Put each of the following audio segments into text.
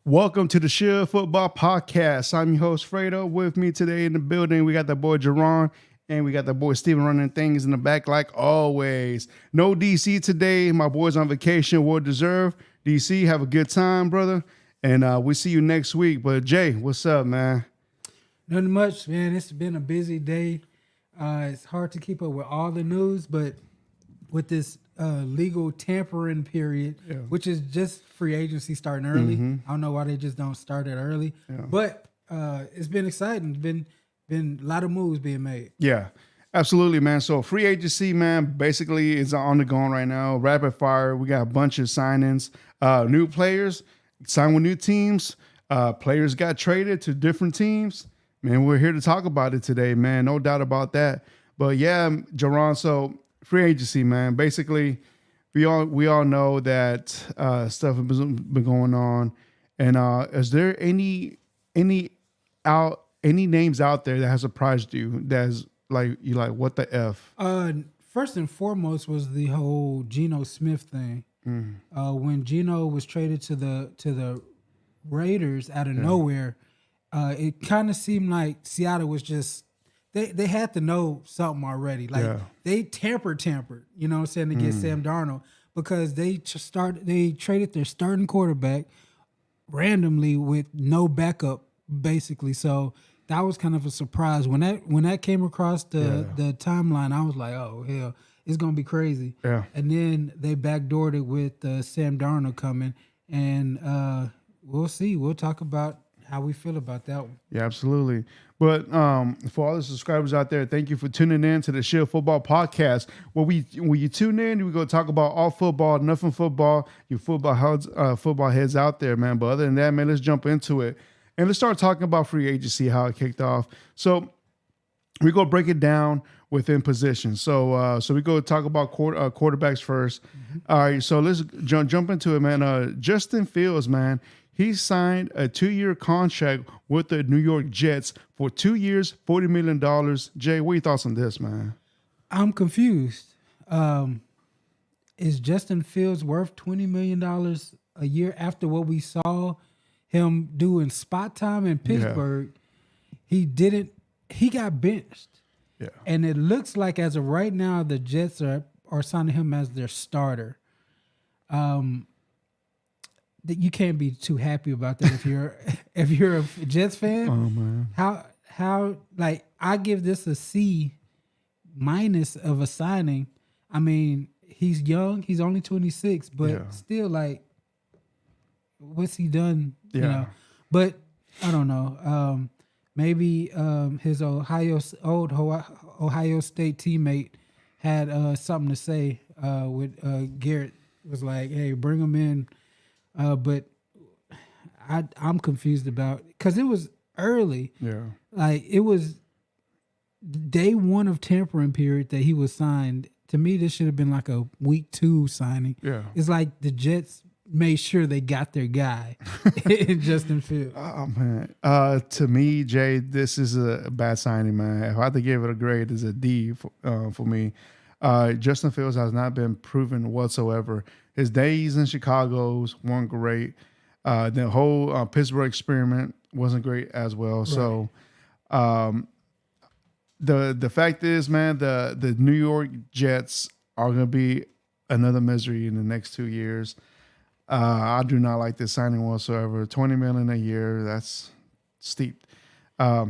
Welcome to the Shield Football Podcast. I'm your host, Fredo. With me today in the building, we got the boy Jerron, and we got the boy Steven running things in the back like always. No DC today. My boy's on vacation. Well deserved. DC, have a good time, brother. And we'll see you next week. But Jay, what's up, man? Nothing much, man. It's been a busy day. It's hard to keep up with all the news, but with this legal tampering period, which is just free agency starting early. I don't know why they just don't start it early, but it's been exciting. Been a lot of moves being made. Yeah, absolutely, man. So free agency, man, basically is on the going right now. Rapid fire. We got a bunch of signings, new players signed with new teams. Players got traded to different teams. Man, we're here to talk about it today, man. No doubt about that. But yeah, Jerron, so free agency, man. Basically, we all know that stuff has been going on. And is there any names out there that has surprised you that's like you like what the F? First and foremost was the whole Geno Smith thing. When Geno was traded to the Raiders out of nowhere, it kind of seemed like Seattle was just they had to know something already. Like they tampered, you know what I'm saying, to get Sam Darnold, because they traded their starting quarterback randomly with no backup, basically. So that was kind of a surprise. When that came across the timeline, I was like, oh hell, it's gonna be crazy. Yeah. And then they backdoored it with Sam Darnold coming, and we'll see. We'll talk about how we feel about that one. Yeah, absolutely. But for all the subscribers out there, thank you for tuning in to the Shield Football Podcast. When you tune in, we go talk about all football, nothing football. You football heads out there, man. But other than that, man, let's jump into it and let's start talking about free agency, how it kicked off. So we go break it down within positions. So we go talk about quarterbacks first. All right, so let's jump into it, man. Justin Fields, man. He signed a 2-year contract with the New York Jets for 2 years, $40 million. Jay, what are your thoughts on this, man? I'm confused. Is Justin Fields worth $20 million a year after what we saw him do in spot time in Pittsburgh? Yeah. He got benched. Yeah. And it looks like as of right now, the Jets are signing him as their starter. That you can't be too happy about that if you're a Jets fan. Oh man, how like I give this a C- of a signing. I mean, he's young, he's only 26, but still, like, what's he done? You know, but I don't know. Maybe his Ohio State teammate had something to say with Garrett. Was like, hey, bring him in. But I'm confused about it because it was early. Yeah. Like it was day one of tampering period that he was signed. To me, this should have been like a week 2 signing. Yeah. It's like the Jets made sure they got their guy in Justin Fields. Oh man. To me, Jay, this is a bad signing, man. If I had to give it a grade, it's a D for me. Justin Fields has not been proven whatsoever. His days in Chicago weren't great. The whole Pittsburgh experiment wasn't great as well. Right. So the fact is, man, the New York Jets are going to be another misery in the next 2 years. I do not like this signing whatsoever. $20 million a year, that's steep. I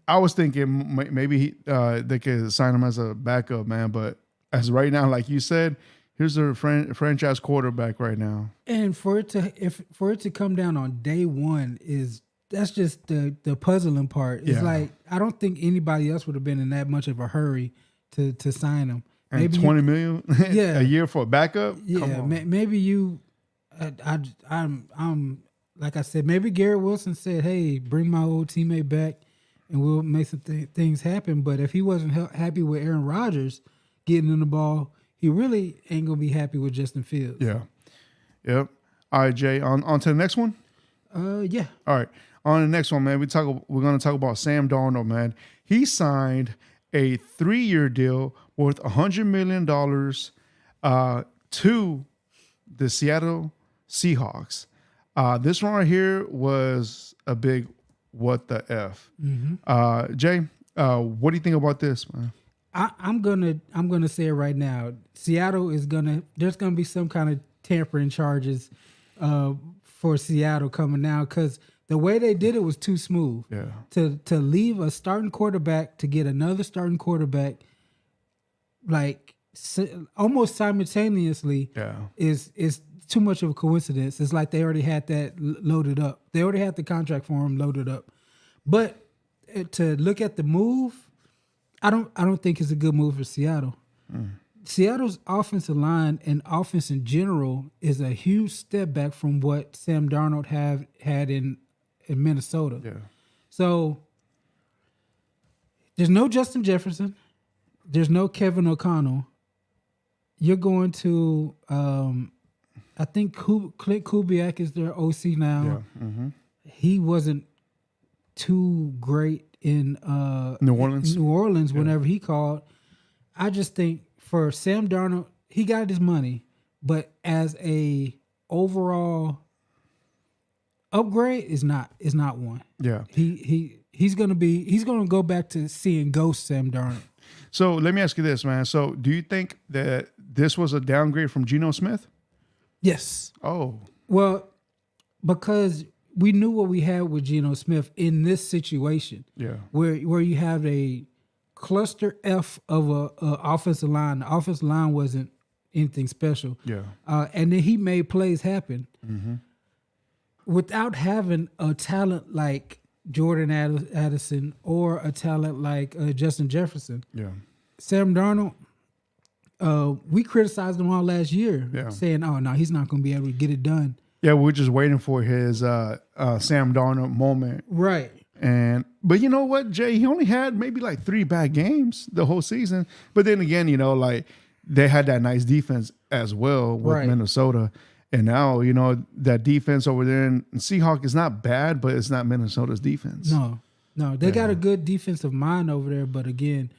was thinking maybe they could sign him as a backup, man. But as right now, like you said, here's a franchise quarterback right now. And for it to come down on day one that's just the puzzling part. It's like I don't think anybody else would have been in that much of a hurry to sign him And maybe $20 million Yeah. a year for a backup? Come Yeah, on. maybe you. I'm like I said. Maybe Garrett Wilson said, "Hey, bring my old teammate back, and we'll make some things happen." But if he wasn't happy with Aaron Rodgers getting in the ball, he really ain't gonna be happy with Justin Fields. Yeah. Yep. All right, Jay. On to the next one. Yeah. All right. On the next one, man, we're going to talk about Sam Darnold, man. He signed a 3-year deal worth $100 million to the Seattle Seahawks. This one right here was a big what the F. Jay, what do you think about this, man? I'm gonna say it right now. Seattle there's gonna be some kind of tampering charges for Seattle coming now, because the way they did it was too smooth. Yeah. To leave a starting quarterback to get another starting quarterback, like almost simultaneously, is too much of a coincidence. It's like they already had that loaded up. They already had the contract for him loaded up. But to look at the move, I don't think it's a good move for Seattle. Seattle's offensive line and offense in general is a huge step back from what Sam Darnold had in Minnesota. Yeah. So there's no Justin Jefferson. There's no Kevin O'Connell. You're going to, I think Clint Kubiak is their OC now. Yeah. Mm-hmm. He wasn't too great in New Orleans whenever he called. I just think for Sam Darnold, he got his money, but as a overall upgrade is not one. Yeah. He's gonna go back to seeing ghost Sam Darnold. So let me ask you this, man. So do you think that this was a downgrade from Geno Smith? Yes. Oh. Well, because we knew what we had with Geno Smith in this situation. Yeah. Where you have a cluster F of a offensive line. The offensive line wasn't anything special. Yeah. And then he made plays happen. Without having a talent like Jordan Addison or a talent like Justin Jefferson. Yeah. Sam Darnold, we criticized him all last year, saying, "Oh no, he's not going to be able to get it done." Yeah, we're just waiting for his Sam Darnold moment, right? But you know what, Jay? He only had maybe like 3 bad games the whole season. But then again, you know, like they had that nice defense as well with Minnesota, and now you know that defense over there in Seahawks is not bad, but it's not Minnesota's defense. No, they got a good defensive mind over there. But again,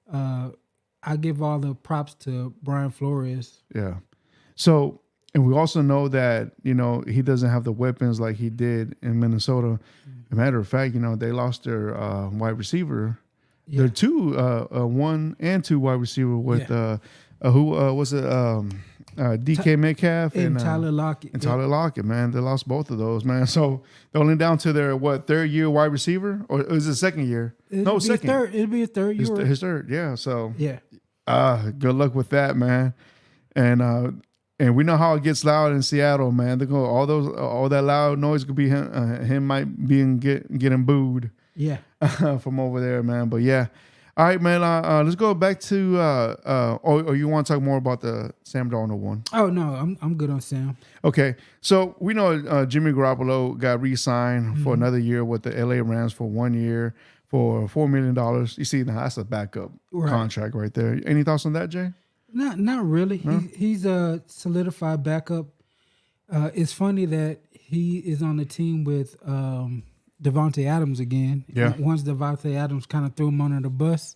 I give all the props to Brian Flores. Yeah. So, and we also know that, you know, he doesn't have the weapons like he did in Minnesota. As a matter of fact, you know, they lost their wide receiver. Their 1 and 2 wide receiver with who was it? DK Metcalf and Tyler Lockett. And Tyler Lockett, man. They lost both of those, man. So they're only down to their 3rd year wide receiver, or is it 2nd year? Second. It'll be a third year. His 3rd, yeah. So yeah. Good luck with that, man. And we know how it gets loud in Seattle, man. They go all that loud noise could be him might be getting booed. Yeah. From over there, man. But yeah. All right, man. Let's go back to or you want to talk more about the Sam Darnold one? Oh no, I'm good on Sam. Okay. So we know Jimmy Garoppolo got re-signed for another year with the LA Rams for 1 year for $4 million. You see, now that's a backup contract right there. Any thoughts on that, Jay? Not really. No? He's a solidified backup. It's funny that he is on the team with Devontae Adams again. Yeah. Once Devontae Adams kind of threw him under the bus,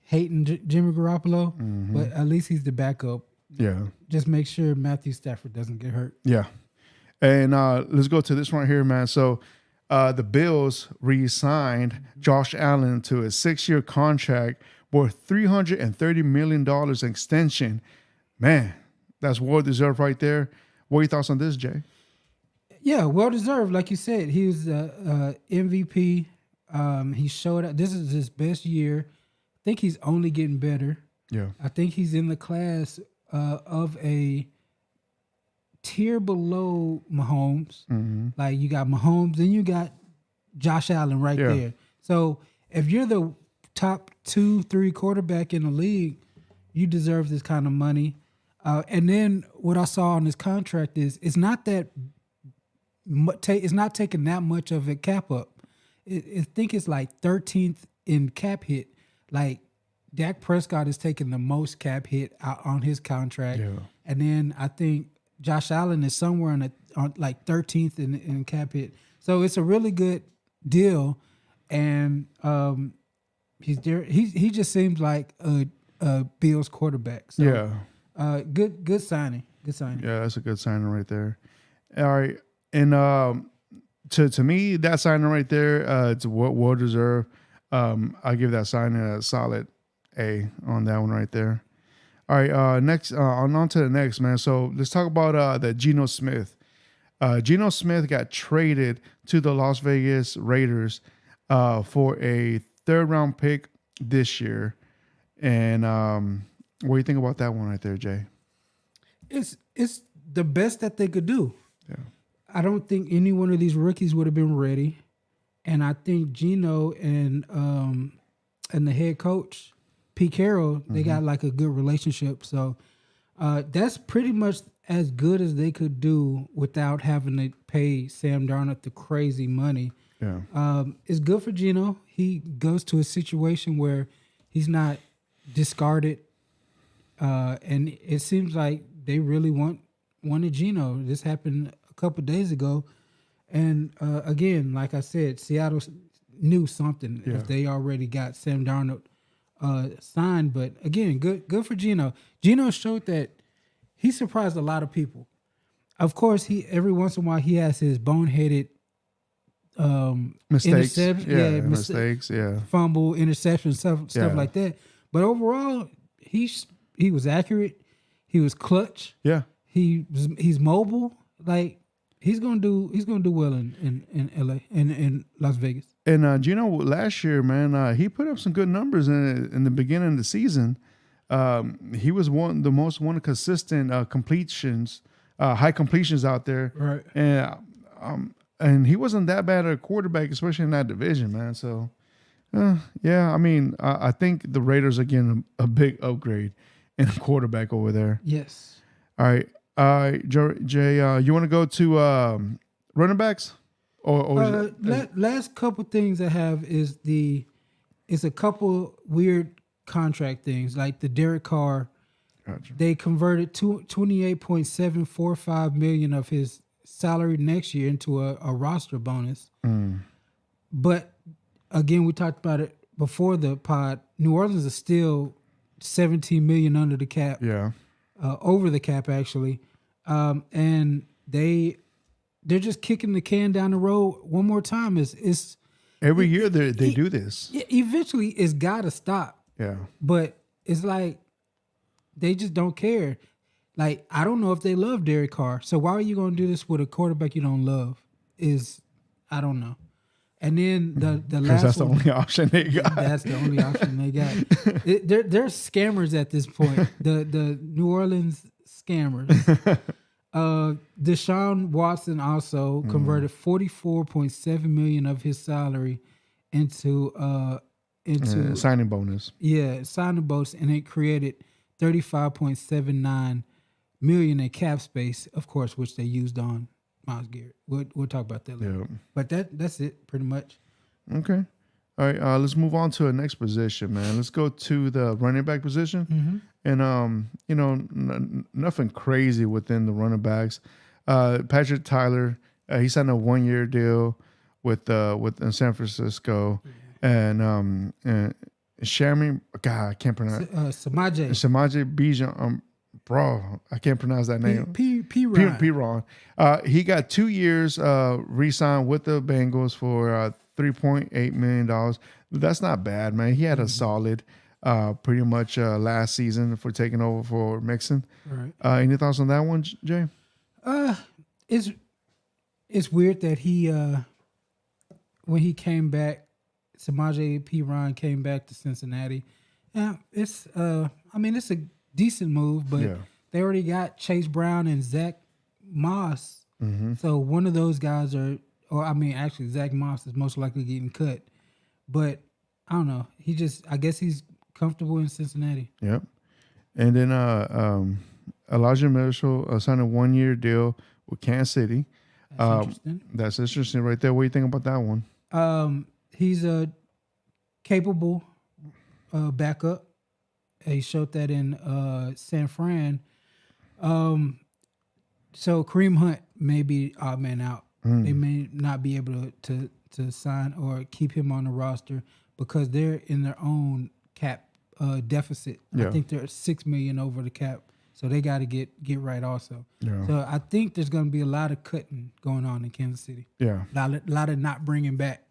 hating Jimmy Garoppolo, but at least he's the backup. Yeah. Just make sure Matthew Stafford doesn't get hurt. Yeah. And let's go to this one here, man. So the Bills re-signed Josh Allen to a 6-year contract worth $330 million extension. Man, that's well deserved right there. What are your thoughts on this, Jay? Yeah, well deserved. Like you said, he was MVP. He showed up. This is his best year. I think he's only getting better. Yeah. I think he's in the class of a tier below Mahomes. Like you got Mahomes, then you got Josh Allen right there. So if you're the top 2-3 quarterback in the league, You deserve this kind of money. And then what I saw on his contract is it's not that it's not taking that much of a cap up. I think it's like 13th in cap hit. Like Dak Prescott is taking the most cap hit out on his contract, and then I think Josh Allen is somewhere on like 13th in cap hit. So it's a really good deal, and he's there. He just seems like a Bills quarterback. So, good signing. Good signing. Yeah, that's a good signing right there. All right, and to me, that signing right there, it's well deserved. I give that signing a solid A on that one right there. All right, next on to the next, man. So let's talk about the Geno Smith. Geno Smith got traded to the Las Vegas Raiders for a 3rd round pick this year. And what do you think about that one right there, Jay? It's the best that they could do. Yeah. I don't think any one of these rookies would have been ready. And I think Geno and the head coach, Pete Carroll, they got like a good relationship. So that's pretty much as good as they could do without having to pay Sam Darnold the crazy money. Yeah. It's good for Geno. He goes to a situation where he's not discarded. And it seems like they really wanted Geno. This happened a couple days ago. And again, like I said, Seattle knew something if they already got Sam Darnold signed. But again, good for Geno. Geno showed that he surprised a lot of people. Of course, every once in a while he has his boneheaded mistakes, mistakes, fumble, interception, stuff like that. But overall, he's he was accurate. He was clutch. Yeah. He's mobile. Like he's gonna do well in LA in Las Vegas. And Geno last year, man, he put up some good numbers in the beginning of the season. He was one consistent completions, high completions out there. Right. And he wasn't that bad at a quarterback, especially in that division, man. So, yeah, I mean, I think the Raiders are getting a big upgrade in a quarterback over there. Yes. All right. Jay, you want to go to running backs? Or last couple things I have is a couple weird contract things, like the Derek Carr. Gotcha. They converted $28.745 million of his salary next year into a roster bonus. But again, we talked about it before the pod. New Orleans is still $17 million under the cap. Yeah. Over the cap actually. And they're just kicking the can down the road one more time. It's every year they do this. Eventually it's gotta stop. Yeah. But it's like they just don't care. Like, I don't know if they love Derek Carr. So why are you going to do this with a quarterback you don't love? I don't know. And then the last that's the only option they got. That's the only option they got. They're scammers at this point. The New Orleans scammers. Deshaun Watson also converted $44.7 million of his salary into signing bonus. Yeah, signing bonus, and it created $35.79 million in cap space, of course, which they used on Myles Garrett. We'll talk about that later. Yeah. But that's it, pretty much. Okay. All right. Let's move on to the next position, man. Let's go to the running back position. And nothing crazy within the running backs. Patrick Tyler, he signed a 1-year deal with in San Francisco, and Shami, God, I can't pronounce Samaje Bijan. Bro, I can't pronounce that name. Ron. He got 2 years re-signed with the Bengals for $3.8 million. That's not bad, man. He had a solid pretty much last season for taking over for Mixon. Right. Any thoughts on that one, Jay? It's weird that he when he came back, Samaje Ron came back to Cincinnati. Yeah, it's a decent move, but they already got Chase Brown and Zach Moss. So one of those guys actually Zach Moss is most likely getting cut. But I don't know. I guess he's comfortable in Cincinnati. Yep. And then Elijah Mitchell signed a 1-year deal with Kansas City. That's interesting. That's interesting right there. What do you think about that one? He's a capable backup. He showed that in San Fran. So Kareem Hunt may be odd man out. They may not be able to sign or keep him on the roster because they're in their own cap deficit. Yeah. I think they're $6 million over the cap, so they got to get right also. Yeah. So I think there's going to be a lot of cutting going on in Kansas City. Yeah. A lot of not bringing back.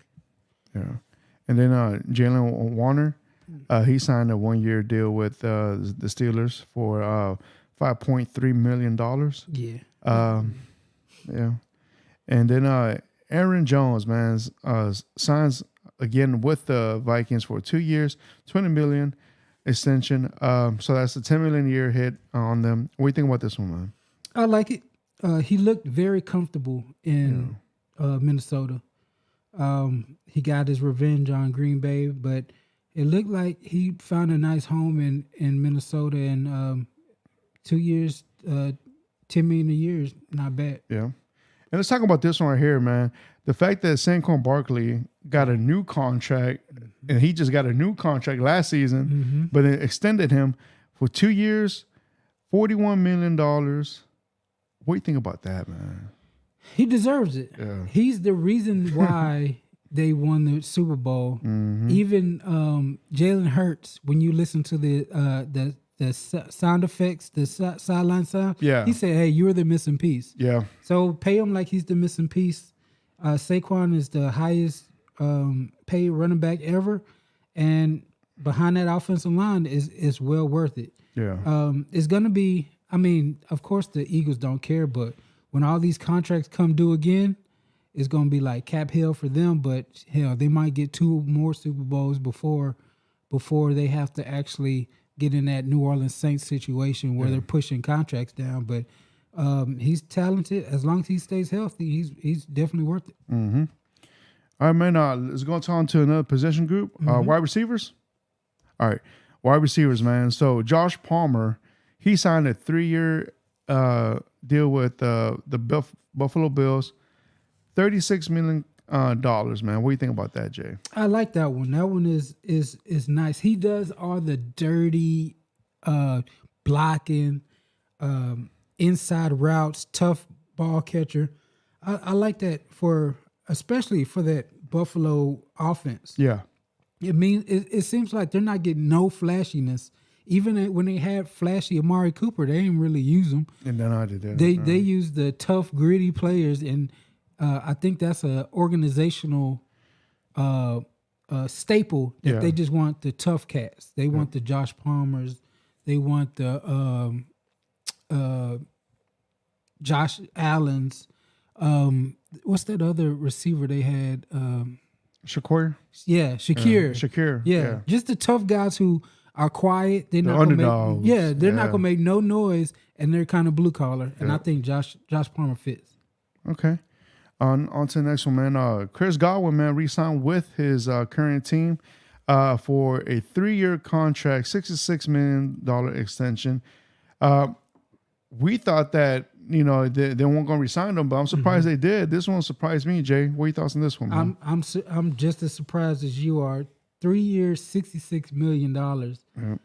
Yeah. And then Jalen Warner, he signed a 1-year deal with the Steelers for $5.3 million. Yeah. Yeah. And then Aaron Jones, man, signs again with the Vikings for 2 years, $20 million extension. So that's a $10 million a year hit on them. What do you think about this one, man? I like it. He looked very comfortable in Minnesota. He got his revenge on Green Bay, but it looked like he found a nice home in Minnesota. And 2 years, $10 million a year is not bad. Yeah. And let's talk about this one right here, man. The fact that Saquon Barkley got a new contract, and he just got a new contract last season, but it extended him for 2 years, $41 million. What do you think about that, man? He deserves it. Yeah. He's the reason why they won the Super Bowl. Even Jalen Hurts, when you listen to the sound effects, the sideline sound, he said, "Hey, you're the missing piece." Yeah. So pay him like he's the missing piece. Saquon is the highest paid running back ever, and behind that offensive line is well worth it. Yeah. It's gonna be. I mean, of course, the Eagles don't care, but when all these contracts come due again, it's gonna be like cap hell for them. But hell, they might get 2 more Super Bowls before they have to actually get in that New Orleans Saints situation where they're pushing contracts down. But he's talented. As long as he stays healthy, he's definitely worth it. Mm-hmm. All right, man. Let's go on to another position group. Wide receivers. All right, wide receivers, man. So Josh Palmer, he signed a 3-year deal with the Buffalo Bills, $36 million. Man, what do you think about that, Jay? I like that one. That one is nice. He does all the dirty blocking, inside routes, tough ball catcher. I like that especially for that Buffalo offense. Yeah. It seems like they're not getting no flashiness. Even when they had flashy Amari Cooper, they didn't really use them. And then I did that. They use the tough, gritty players, and I think that's an organizational staple that they just want the tough cats. They want the Josh Palmers. They want the Josh Allens. What's that other receiver they had? Shakir? Yeah, Shakir. Shakir. Yeah, just the tough guys who are quiet. They're not underdogs. They're not gonna make no noise, and they're kind of blue collar. And I think Josh Palmer fits. Okay. On to the next one, man. Chris Godwin, man, re-signed with his current team for a 3-year contract, $66 million extension. We thought that, they weren't going to re-sign him, but I'm surprised they did. This one surprised me, Jay. What are your thoughts on this one, man? I'm just as surprised as you are. 3 years, $66 million. Yep.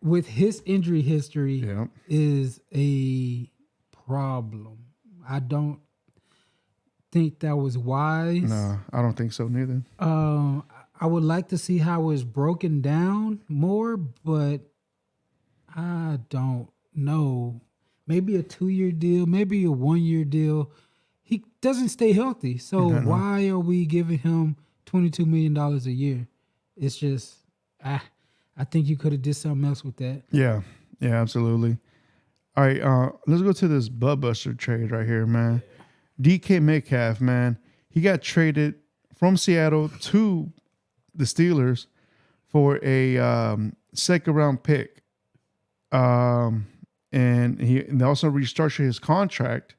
With his injury history is a problem. I don't think that was wise. No, I don't think so neither. I would like to see how it's broken down more, but I don't know. Maybe a 2-year deal, maybe a 1-year deal. He doesn't stay healthy. So why are we giving him $22 million a year? It's just, I think you could have did something else with that. Yeah, absolutely. All right, let's go to this bloodbuster trade right here, man. DK Metcalf, man, he got traded from Seattle to the Steelers for a 2nd-round pick. And they also restructured his contract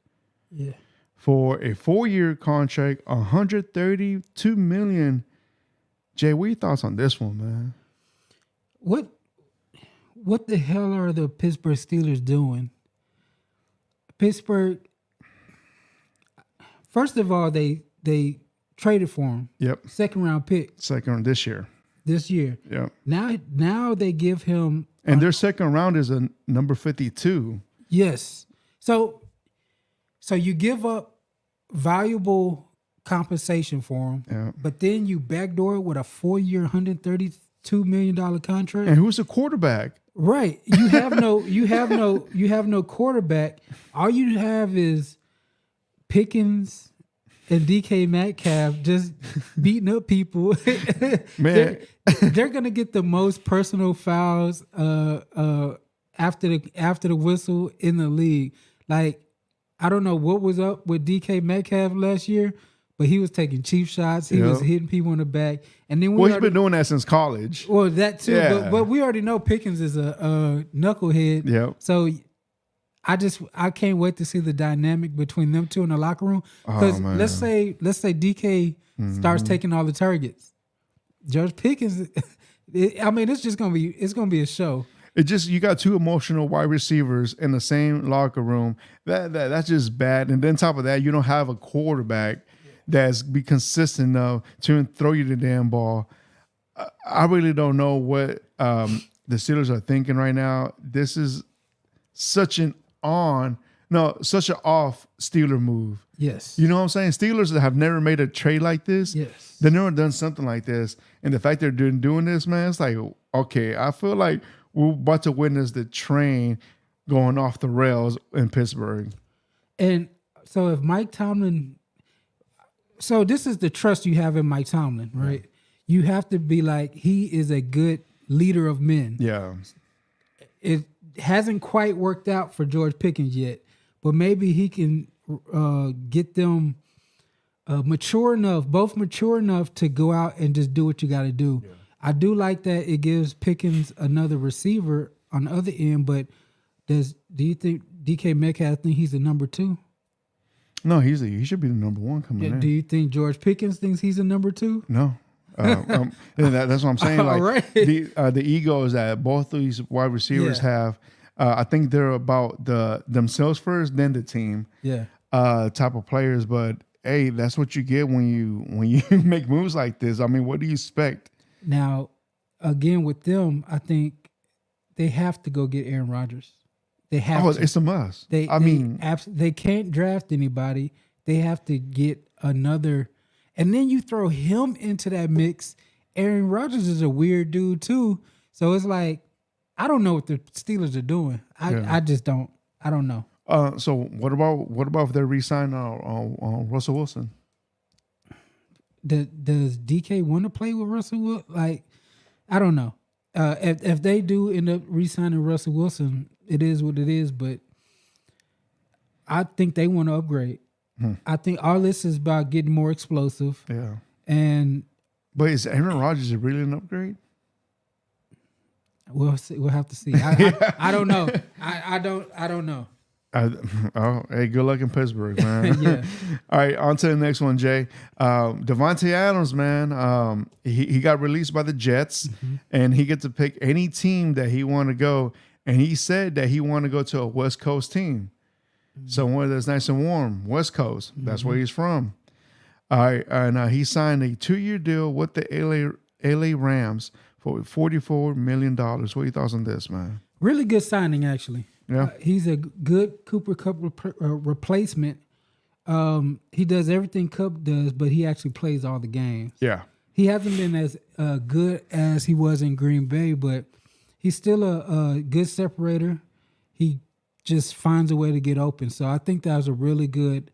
for a 4-year contract, $132 million. Jay, what are your thoughts on this one, man? what the hell are the Pittsburgh Steelers doing? Pittsburgh, first of all, they traded for him. Yep. 2nd round pick. This year. This year. Yep. Now they give him. And their 2nd round is a number 52. Yes. So you give up valuable compensation for him, but then you backdoor it with a 4-year, $132 million contract. And who's the quarterback? Right. You have no quarterback. All you have is Pickens and DK Metcalf just beating up people. Man, they're gonna get the most personal fouls after the whistle in the league. Like, I don't know what was up with DK Metcalf last year, but he was taking cheap shots. He was hitting people in the back. And then he's been doing that since college. Well, that too. Yeah. But we already know Pickens is a knucklehead. Yep. So I can't wait to see the dynamic between them two in the locker room. Because let's say DK starts taking all the targets. George Pickens, it's gonna be a show. It just, you got 2 emotional wide receivers in the same locker room. That's just bad. And then top of that, you don't have a quarterback that's be consistent enough to throw you the damn ball. I really don't know what the Steelers are thinking right now. This is such an off Steeler move. Yes. You know what I'm saying? Steelers have never made a trade like this. Yes. They've never done something like this. And the fact they're doing this, man, it's like, okay, I feel like we're about to witness the train going off the rails in Pittsburgh. And so if Mike Tomlin, so this is the trust you have in Mike Tomlin, right? You have to be like, he is a good leader of men. Yeah. It hasn't quite worked out for George Pickens yet, but maybe he can get them mature enough to go out and just do what you got to do. Yeah. I do like that it gives Pickens another receiver on the other end, but do you think DK Metcalf think he's the number 2? No, he should be the number 1 coming in. Do you think George Pickens thinks he's the number 2? No. That's what I'm saying. Like, right. the egos that both of these wide receivers have, I think they're about themselves first, then the team. Yeah. Type of players, but hey, that's what you get when you make moves like this. I mean, what do you expect? Now, again with them, I think they have to go get Aaron Rodgers. They have. Oh, it's a must. They can't draft anybody. They have to get another, and then you throw him into that mix. Aaron Rodgers is a weird dude too, so it's like I don't know what the Steelers are doing. I just don't. I don't know. So what about if they re-sign Russell Wilson? Does DK want to play with Russell Wilson? Like, I don't know. If they do end up re-signing Russell Wilson, it is what it is. But I think they want to upgrade. I think all this is about getting more explosive. Yeah. But is Aaron Rodgers really an upgrade? We'll see. We'll have to see. I don't know. I don't know. Hey, good luck in Pittsburgh, man. Yeah. All right, on to the next one, Jay. Davante Adams, man. He got released by the Jets, and he gets to pick any team that he want to go. And he said that he want to go to a West Coast team, somewhere that's nice and warm. West Coast. That's where he's from. All right, and he signed a 2-year deal with the LA Rams for $44 million. What are your thoughts on this, man? Really good signing, actually. Yeah, he's a good Cooper Kupp replacement. He does everything Kupp does, but he actually plays all the games. Yeah, he hasn't been as good as he was in Green Bay, but he's still a good separator. He just finds a way to get open. So I think that was a really good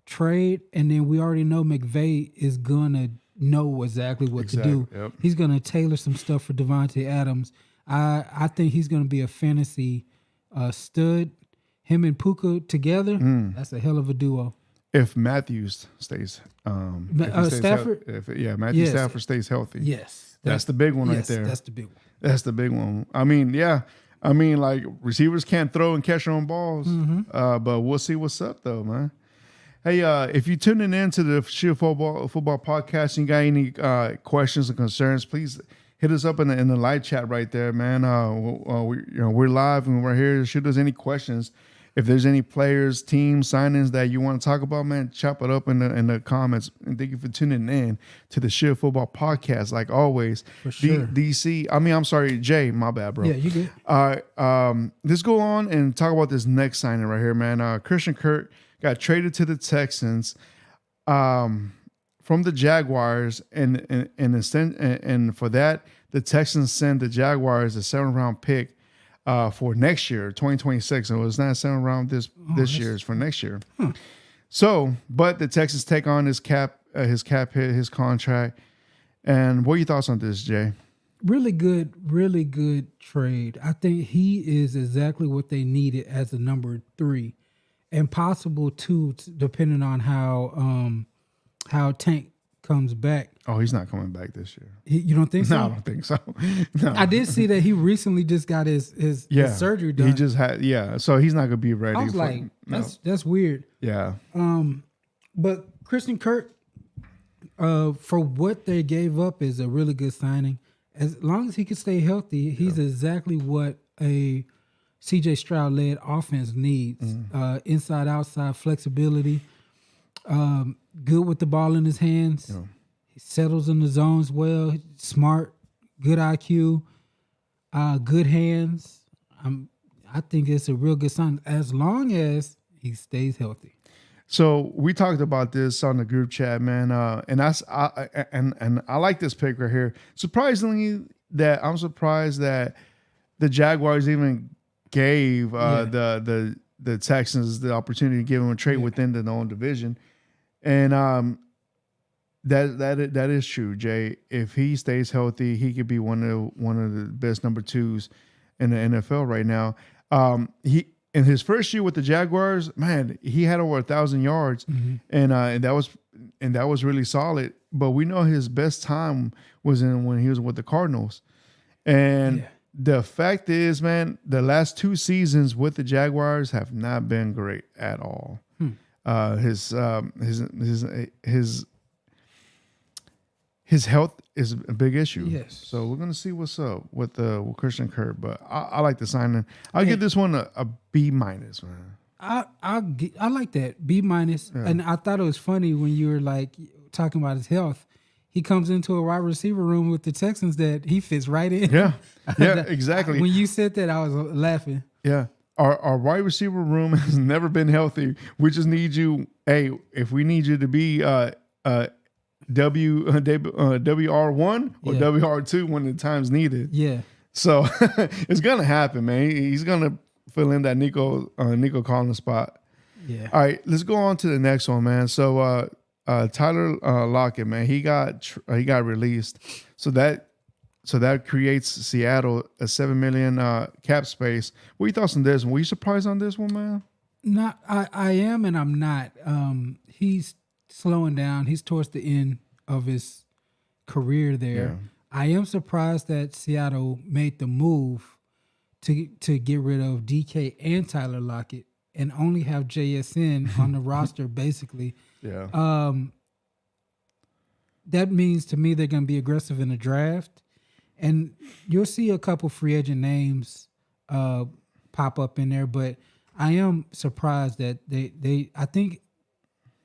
trade. And then we already know McVay is gonna know exactly what to do. Yep. He's gonna tailor some stuff for Davante Adams. I think he's gonna be a fantasy stud. Him and Puka together, that's a hell of a duo. If Matthews stays, Stafford? Matthew Stafford stays healthy. Yes. That's the big one right there. That's the big one. That's the big one. I mean, like receivers can't throw and catch their own balls, but we'll see what's up though, man. Hey, if you're tuning in to the Shield Football Podcast and you got any questions or concerns, please hit us up in the live chat right there, man. We're live and we're here. Shoot us any questions. If there's any players, teams, signings that you want to talk about, man, chop it up in the comments. And thank you for tuning in to the Shield Football Podcast, like always. For sure. I'm sorry, Jay, my bad, bro. Yeah, you good. All right, let's go on and talk about this next signing right here, man. Christian Kirk got traded to the Texans from the Jaguars, and for that, the Texans sent the Jaguars a 7th-round pick for next year, 2026. So it's not a 7th round this year; it's for next year. So, but the Texans take on his cap hit, his contract. And what are your thoughts on this, Jay? Really good trade. I think he is exactly what they needed as a number 3, and possible 2, depending on how Tank comes back. Oh, he's not coming back this year. You don't think so? No, I don't think so. No. I did see that he recently just got his surgery done. He just had, so he's not going to be ready. I was like, that's weird. Yeah. But Christian Kirk, for what they gave up, is a really good signing. As long as he can stay healthy, he's exactly what a CJ Stroud-led offense needs. Inside, outside flexibility. Good with the ball in his hands. Yeah. He settles in the zones well. Smart, good IQ, good hands. I think it's a real good sign as long as he stays healthy. So we talked about this on the group chat, man, and I like this pick right here. I'm surprised that the Jaguars even gave the Texans the opportunity to give him a trade within their own division, and that is true, Jay. If he stays healthy, he could be one of the best number 2s in the NFL right now. He in his first year with the Jaguars, man, he had over 1,000 yards, and that was really solid. But we know his best time was when he was with the Cardinals, and the fact is, man, the last 2 seasons with the Jaguars have not been great at all. His health is a big issue. Yes. So we're gonna see what's up with Christian Kirk, but I like the signing. I'll give this one a B-, man. I like that B-, and I thought it was funny when you were like talking about his health. He comes into a wide receiver room with the Texans that he fits right in. Yeah, exactly. When you said that, I was laughing. Yeah, our wide receiver room has never been healthy. We just need you. Hey, if we need you to be WR1 or WR2 when the time's needed. Yeah. So it's gonna happen, man. He's gonna fill in that Nico Collins spot. Yeah. All right, let's go on to the next one, man. So Tyler Lockett, man, he got released. So that creates Seattle a $7 million cap space. What are your thoughts on this? Were you surprised on this one, man? Not, I am, and I'm not. He's slowing down. He's towards the end of his career there. Yeah. I am surprised that Seattle made the move to get rid of DK and Tyler Lockett and only have JSN on the roster, basically. Yeah. That means to me they're going to be aggressive in the draft, and you'll see a couple free agent names pop up in there. But I am surprised that I think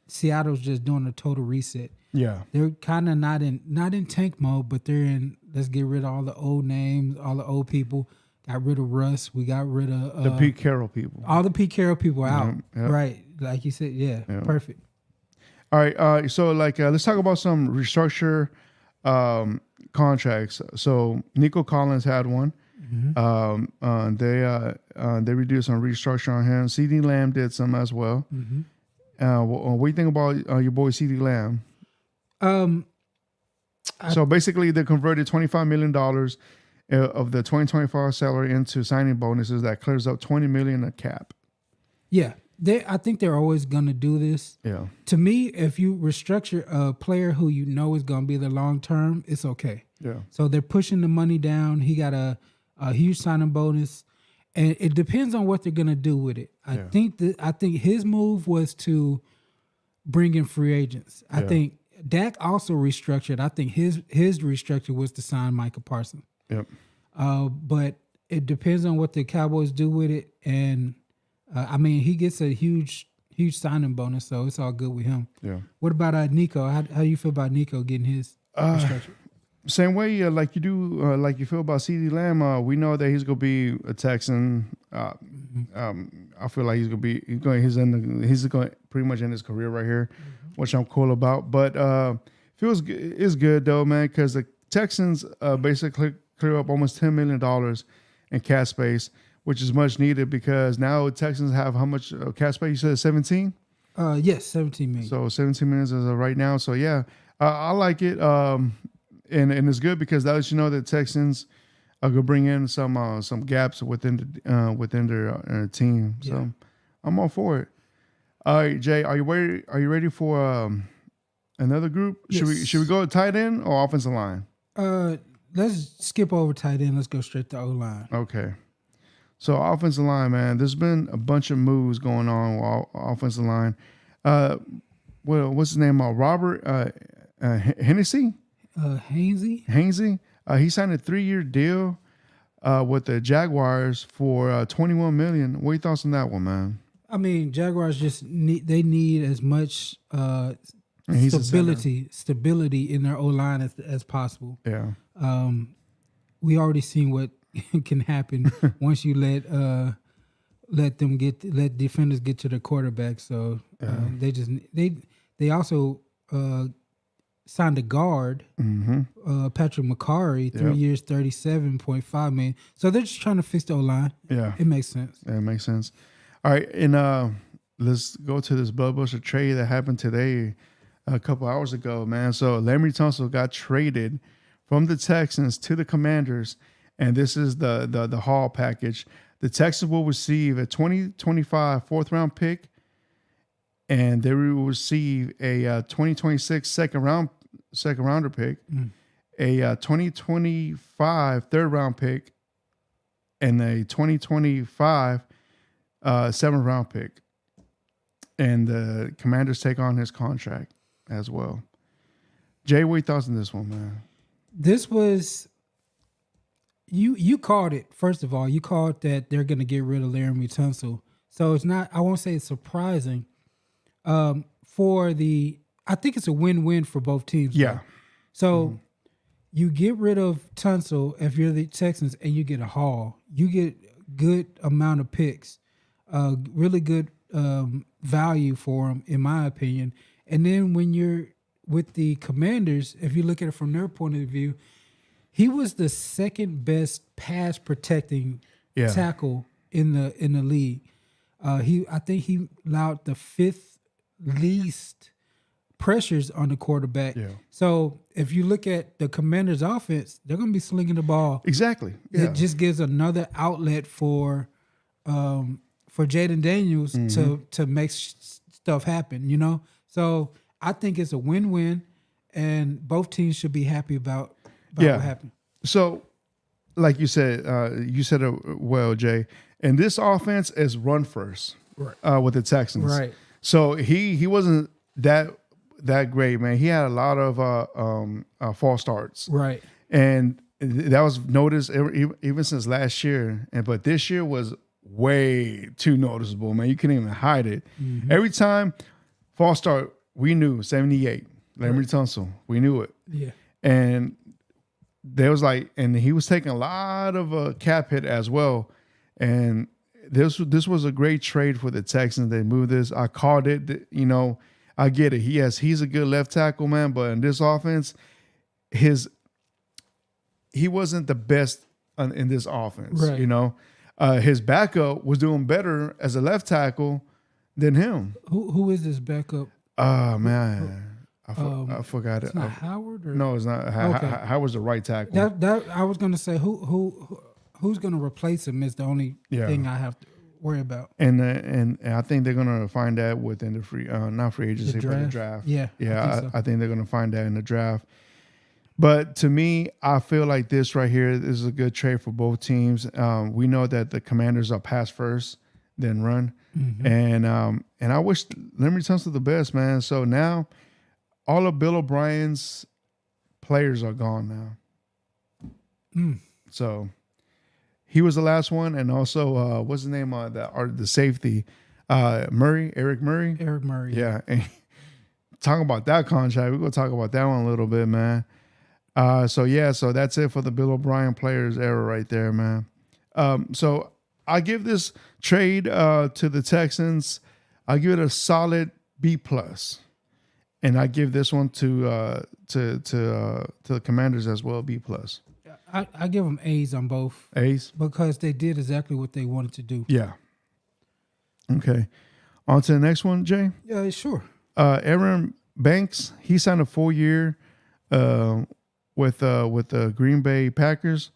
Seattle's just doing a total reset. Yeah, they're kind of not in tank mode, but they're in let's get rid of all the old names, all the old people. Got rid of Russ. We got rid of the Pete Carroll people. All the Pete Carroll people are out. Yep. Right, like you said. Yeah, perfect. All right, so let's talk about some restructure contracts. So Nico Collins had one. Mm-hmm. They reduced some restructure on him. CeeDee Lamb did some as well. Mm-hmm. What do you think about your boy CeeDee Lamb? So basically, they converted $25 million of the 2025 salary into signing bonuses that clears up $20 million a cap. Yeah, I think they're always going to do this. Yeah. To me, if you restructure a player who you know is going to be the long term, it's okay. Yeah. So they're pushing the money down. He got a huge signing bonus, and it depends on what they're going to do with it. I think his move was to bring in free agents. I think Dak also restructured. I think his restructure was to sign Micah Parsons. Yep. But it depends on what the Cowboys do with it. And I mean, he gets a huge signing bonus, so it's all good with him. Yeah. What about Nico? How you feel about Nico getting his restructure? Same way, like you do, like you feel about CeeDee Lamb. We know that he's gonna be a Texan. I feel like he's going pretty much end his career right here, which I'm cool about. But is good though, man, because the Texans basically clear up almost $10 million in cap space, which is much needed because now Texans have how much cap space? You said 17. Yes, 17 million. So 17 million as of right now. So yeah, I like it. And it's good because that lets you know that Texans are gonna bring in some gaps within their team. So Yeah. I'm all for it. All right, Jay, are you ready? Are you ready for another group? Yes. Should we go tight end or offensive line? Let's skip over tight end. Let's go straight to O-line. Okay. So offensive line, man. There's been a bunch of moves going on with offensive line. What's his name? Robert Hennessy. Hainsey. He signed a 3-year deal with the Jaguars for $21 million. What are your thoughts on that one, man? I mean, Jaguars just need as much stability in their O-line as possible. Yeah. We already seen what can happen once you let defenders get to the quarterback. So they also signed a guard, Patrick McCarry, 3 years, $37.5 million. So they're just trying to fix the O-line. Yeah, it makes sense. Yeah, it makes sense. All right, and let's go to this blockbuster trade that happened today, a couple hours ago, man. So Laremy Tunsil got traded from the Texans to the Commanders, and this is the haul package. The Texans will receive a 2025 fourth-round pick, and they will receive a 2026 second rounder pick, a 2025 third-round pick, and a 2025 seventh round pick. And the Commanders take on his contract as well. Jay, what are your thoughts on this one, man? This was you called it. First of all, you called that they're going to get rid of Laremy Tunsil. So it's not. I won't say it's surprising. I think it's a win-win for both teams. Yeah. Though. So you get rid of Tunsil if you're the Texans, and you get a haul. You get good amount of picks, really good value for them, in my opinion. And then when you're with the Commanders, if you look at it from their point of view, he was the second best pass protecting tackle in the league. I think he allowed the fifth least pressures on the quarterback. Yeah. So if you look at the Commanders' offense, they're going to be slinging the ball. Exactly. Yeah. It just gives another outlet for Jaden Daniels to make stuff happen. You know, so I think it's a win-win, and both teams should be happy about what happened. So, like you said it well, Jay. And this offense is run first, right? With the Texans, right? So he wasn't that great, man. He had a lot of false starts, right? And that was noticed even since last year. But this year was way too noticeable, man. You couldn't even hide it. Every time false start, we knew 78. Laremy Tunsil, we knew it. Yeah, and there was and he was taking a lot of a cap hit as well. And this was a great trade for the Texans. They moved this. I called it. You know, I get it. He's a good left tackle, man. But in this offense, he wasn't the best in this offense. Right. You know, his backup was doing better as a left tackle than him. Who is this backup? Man. I forgot it. It's not Howard? Or? No, it's not. Okay. Howard's the right tackle. That I was going to say who's going to replace him is the only thing I have to worry about. And I think they're going to find that within the not free agency, but the draft. Yeah. I think they're going to find that in the draft. But to me, I feel like this right here, this is a good trade for both teams. We know that the Commanders are pass first, then run. And I wish Laremy Tunsil the best, man. So now all of Bill O'Brien's players are gone now. So he was the last one, and also what's the name of the safety? Eric Murray. Eric Murray. Yeah. And talking about that contract, we're gonna talk about that one a little bit, man. So that's it for the Bill O'Brien players era right there, man. So I give this trade to the Texans. I give it a solid B plus, and I give this one to the Commanders as well, B plus. I give them A's on both. A's because they did exactly what they wanted to do. Yeah. Okay. On to the next one, Jay. Yeah, sure. Aaron Banks, he signed a 4-year with the Green Bay Packers,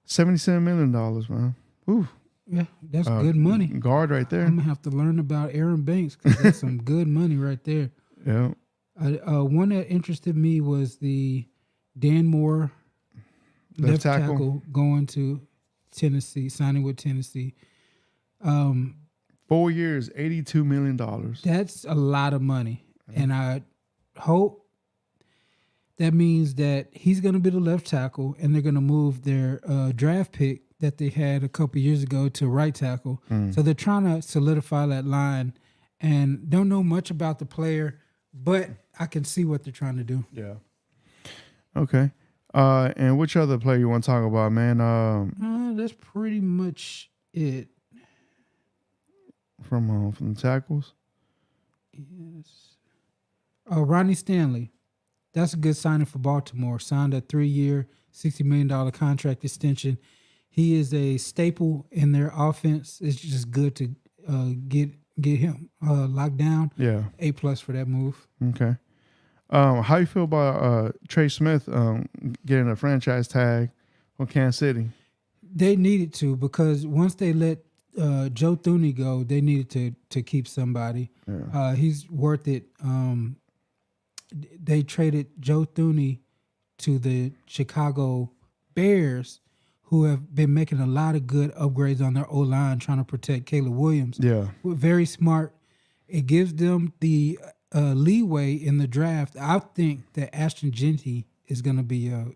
$77 million, man. Ooh. Yeah, that's good money. Guard right there. I'm gonna have to learn about Aaron Banks because that's some good money right there. Yeah. One that interested me was the Dan Moore left tackle going to Tennessee, signing with Tennessee. 4 years, $82 million. That's a lot of money, and I hope that means that he's going to be the left tackle, and they're going to move their draft pick that they had a couple years ago to right tackle. So they're trying to solidify that line, and don't know much about the player, but I can see what they're trying to do. Yeah. Okay. And which other player you want to talk about, man? That's pretty much it. From the tackles? Yes. Ronnie Stanley. That's a good signing for Baltimore. Signed a 3-year, $60 million contract extension. He is a staple in their offense. It's just good to get him locked down. Yeah. A+ for that move. Okay. How you feel about Trey Smith getting a franchise tag from Kansas City? They needed to, because once they let Joe Thuney go, they needed to keep somebody. Yeah. He's worth it. They traded Joe Thuney to the Chicago Bears, who have been making a lot of good upgrades on their O-line, trying to protect Caleb Williams. Yeah. Very smart. It gives them the leeway in the draft. I think that Ashton Jeanty is going to be a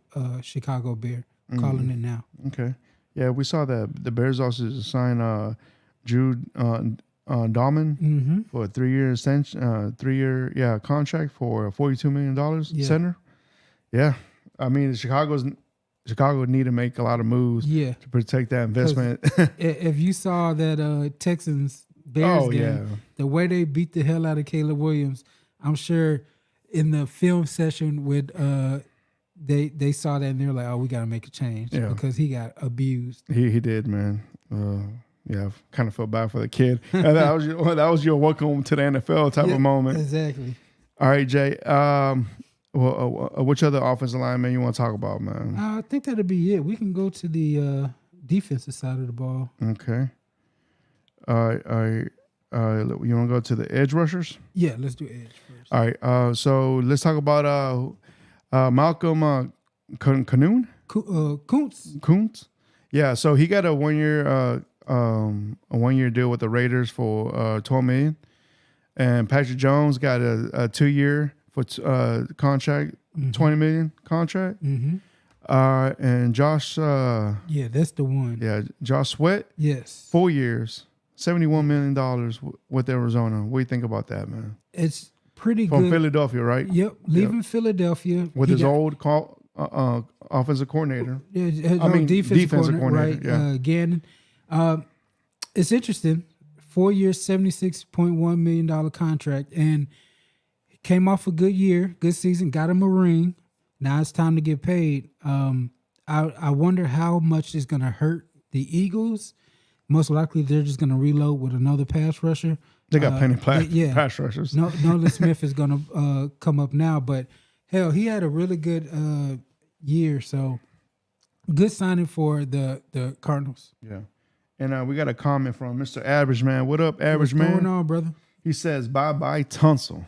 Chicago Bear. I'm calling it now. Okay. Yeah, we saw that the Bears also signed Jude Dahman for a 3-year extension, 3-year contract for $42 million center. Yeah, I mean Chicago need to make a lot of moves to protect that investment. If you saw that Texans Bears game, the way they beat the hell out of Caleb Williams, I'm sure in the film session with they saw that and they're like, oh, we got to make a change because he got abused. He did, man. Yeah, I kind of felt bad for the kid. that was your welcome to the NFL type of moment. Exactly. All right, Jay. Which other offensive lineman you want to talk about, man? I think that'll be it. We can go to the defensive side of the ball. Okay. You want to go to the edge rushers? Yeah, let's do edge first. All right. So let's talk about Malcolm Kuntz. Kuntz. Yeah. So he got a 1-year deal with the Raiders for $12 million, and Patrick Jones got a 2-year for contract, $20 million contract. And Josh. Yeah, that's the one. Yeah, Josh Sweat. Yes. 4 years, $71 million with Arizona. What do you think about that, man? It's pretty From good. Philadelphia, right? Yep, leaving Philadelphia with his old offensive coordinator. Defensive coordinator, right? Yeah. Gannon. It's interesting. 4 years, $76.1 million contract, and came off a good year, good season. Got him a ring. Now it's time to get paid. I wonder how much is going to hurt the Eagles. Most likely, they're just going to reload with another pass rusher. They got plenty of pass rushers. Nolan Smith is going to come up now, but hell, he had a really good year. So good signing for the Cardinals. Yeah. And we got a comment from Mr. Average Man. What up, Average Man? What's going on, brother? He says, bye-bye, Tunsil.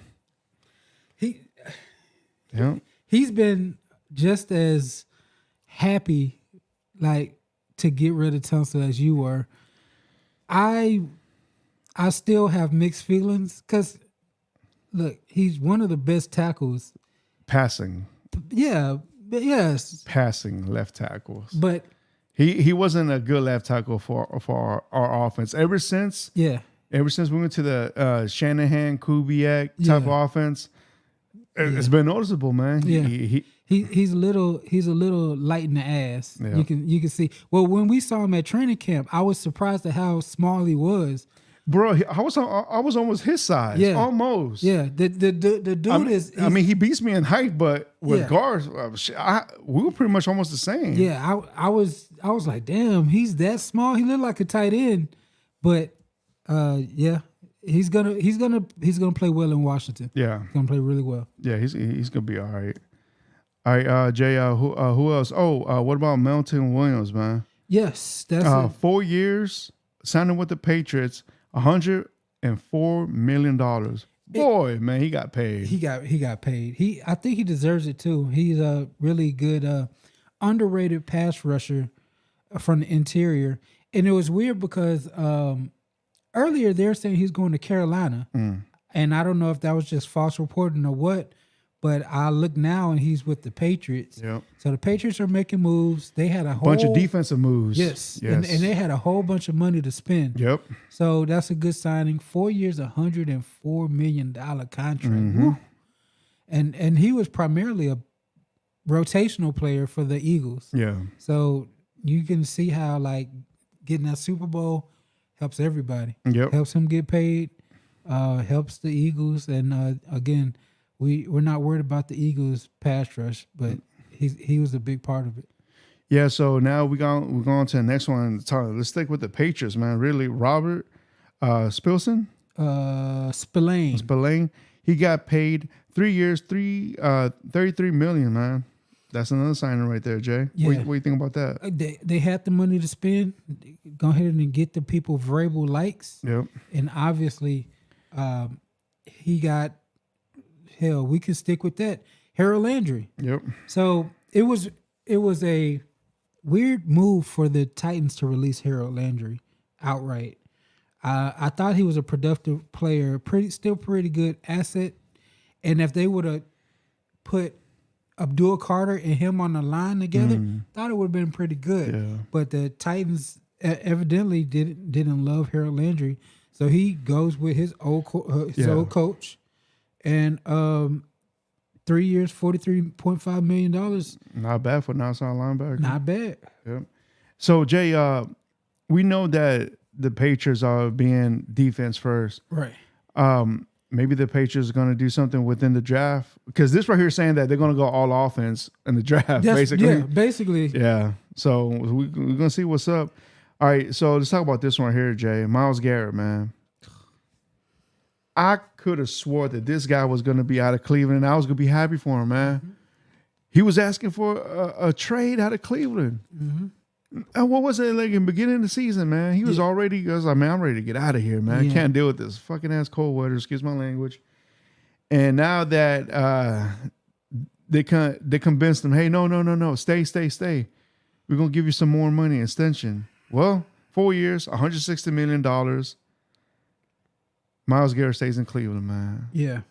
He's been just as happy, like, to get rid of Tunsil as you were. I still have mixed feelings because, look, he's one of the best tackles. Passing. Yeah, but yes. Passing left tackles. But he wasn't a good left tackle for our offense. Ever since we went to the Shanahan, Kubiak type of offense, it's been noticeable, man. Yeah. He's a little light in the ass. Yeah. You can see. Well, when we saw him at training camp, I was surprised at how small he was. Bro, I was almost his size. Yeah. Almost. Yeah. The dude is. I mean, he beats me in height, but with guards, we were pretty much almost the same. Yeah. I was like, damn, he's that small. He looked like a tight end, but he's gonna play well in Washington. Yeah. He's gonna play really well. Yeah, he's gonna be all right. All right, Jay. Who else? Oh, what about Melton Williams, man? Yes, that's 4 years signing with the Patriots, $104 million. Boy, man, he got paid. He got paid. I think he deserves it too. He's a really good, underrated pass rusher from the interior. And it was weird because earlier they're saying he's going to Carolina, and I don't know if that was just false reporting or what. But I look now and he's with the Patriots. Yep. So the Patriots are making moves. They had a bunch of defensive moves. Yes. And they had a whole bunch of money to spend. Yep. So that's a good signing. 4 years, $104 million contract. Mm-hmm. And he was primarily a rotational player for the Eagles. Yeah. So you can see how like getting that Super Bowl helps everybody. Yep. Helps him get paid. Helps the Eagles. And again, we're not worried about the Eagles pass rush, but he was a big part of it. Yeah, so now we're going to the next one. Let's stick with the Patriots, man. Really, Robert Spillane. Spillane. He got paid 3 years, $33 million, man. That's another signing right there, Jay. Yeah. What do you think about that? They had the money to spend. Go ahead and get the people variable likes. Yep. And obviously, he got. Hell, we can stick with that. Harold Landry. Yep. So it was a weird move for the Titans to release Harold Landry outright. I thought he was a productive player, still pretty good asset. And if they would have put Abdul Carter and him on the line together, thought it would have been pretty good. Yeah. But the Titans evidently didn't love Harold Landry, so he goes with his old coach. And 3 years, $43.5 million. Not bad for an outside linebacker. Not bad. Yep. So, Jay, we know that the Patriots are being defense first. Right. Maybe the Patriots are going to do something within the draft. Because this right here is saying that they're going to go all offense in the draft, basically. Yeah, basically. Yeah. So, we're going to see what's up. All right, so let's talk about this one here, Jay. Myles Garrett, man. I could have swore that this guy was going to be out of Cleveland, and I was going to be happy for him, man. Mm-hmm. He was asking for a trade out of Cleveland. Mm-hmm. And what was it like in the beginning of the season, man? He was already, I was like, man, I'm ready to get out of here, man. I can't deal with this fucking ass cold weather, excuse my language. And now that they convinced him, hey, no, stay. We're going to give you some more money, extension. Well, 4 years, $160 million. Myles Garrett stays in Cleveland, man. Yeah.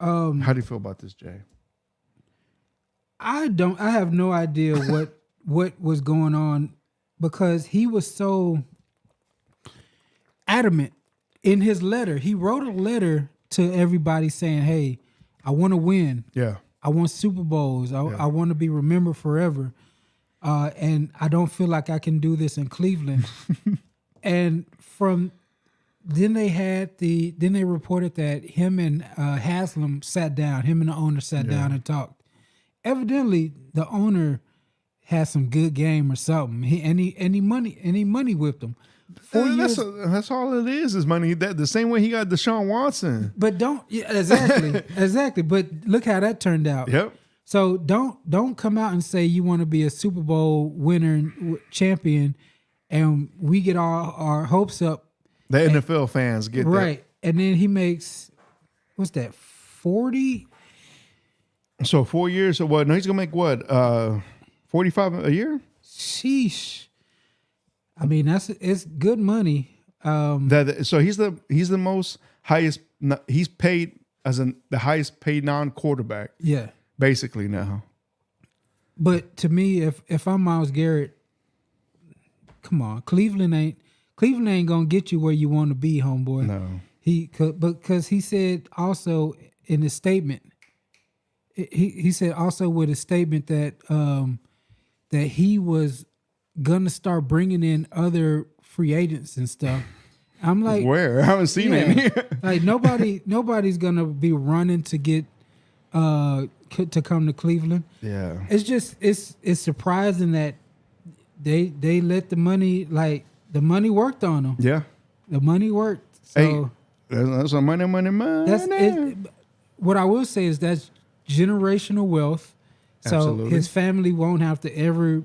How do you feel about this, Jay? I have no idea what was going on because he was so adamant in his letter. He wrote a letter to everybody saying, hey, I want to win. Yeah. I want Super Bowls. I want to be remembered forever. And I don't feel like I can do this in Cleveland. And then they reported that him and Haslam sat down. Him and the owner sat down and talked. Evidently, the owner had some good game or something. He money whipped him. 4 years. That's all it is money. That the same way he got Deshaun Watson. But exactly. But look how that turned out. Yep. So don't come out and say you want to be a Super Bowl winner champion, and we get all our hopes up. The NFL fans get right, and then he makes what's that 40? So 4 years or what? No, he's gonna make what? 45 a year? Sheesh. I mean, it's good money. So he's the most highest. He's paid as the highest paid non-quarterback. Yeah. Basically now. But to me, if I'm Myles Garrett, come on, Cleveland ain't gonna get you where you want to be, homeboy. No. Because he said also in his statement, he said also with a statement that that he was gonna start bringing in other free agents and stuff. I'm like, where? I haven't seen any. Like nobody's gonna be running to get to come to Cleveland. Yeah. It's just it's surprising that they let the money worked on them. Yeah. The money worked. So that's a money. What I will say is that's generational wealth. So Absolutely. his family won't have to ever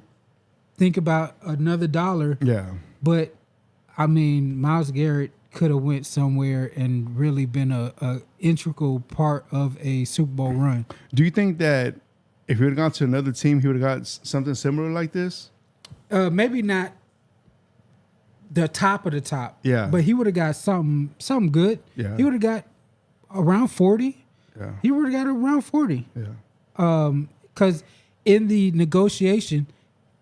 think about another dollar. Yeah. But I mean, Myles Garrett could have went somewhere and really been a integral part of a Super Bowl run. Do you think that if he would have gone to another team, he would have got something similar like this? Maybe not the top of the top. Yeah. But he would have got something good. Yeah. He would have got around 40. Yeah. He would have got around 40. Yeah. Because in the negotiation,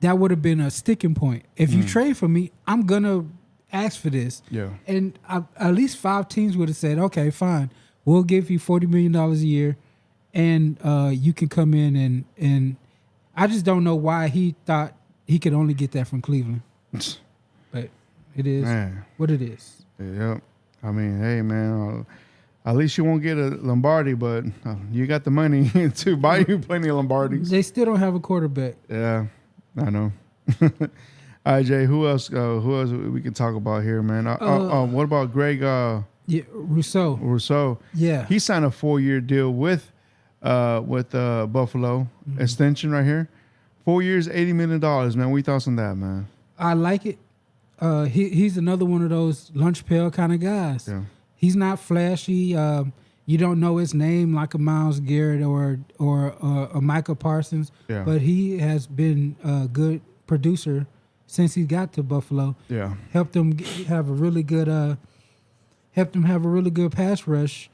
that would have been a sticking point. If you trade for me, I'm going to ask for this. Yeah. And at least 5 teams would have said, okay, fine. We'll give you $40 million a year and you can come in and I just don't know why he thought he could only get that from Cleveland. But it is what it is. Yep. I mean, hey, man, at least you won't get a Lombardi, but you got the money to buy you plenty of Lombardis. They still don't have a quarterback. Yeah, I know. All right, Jay, who else we can talk about here, man? What about Greg Rousseau? Yeah. He signed a 4-year deal with Buffalo. Extension right here. 4 years, $80 million, man. What you thoughts on that, man? I like it. He's another one of those lunch pail kind of guys. Yeah. He's not flashy. You don't know his name like a Myles Garrett or a Micah Parsons. Yeah. But he has been a good producer since he got to Buffalo. Yeah. Helped them have a really good pass rush,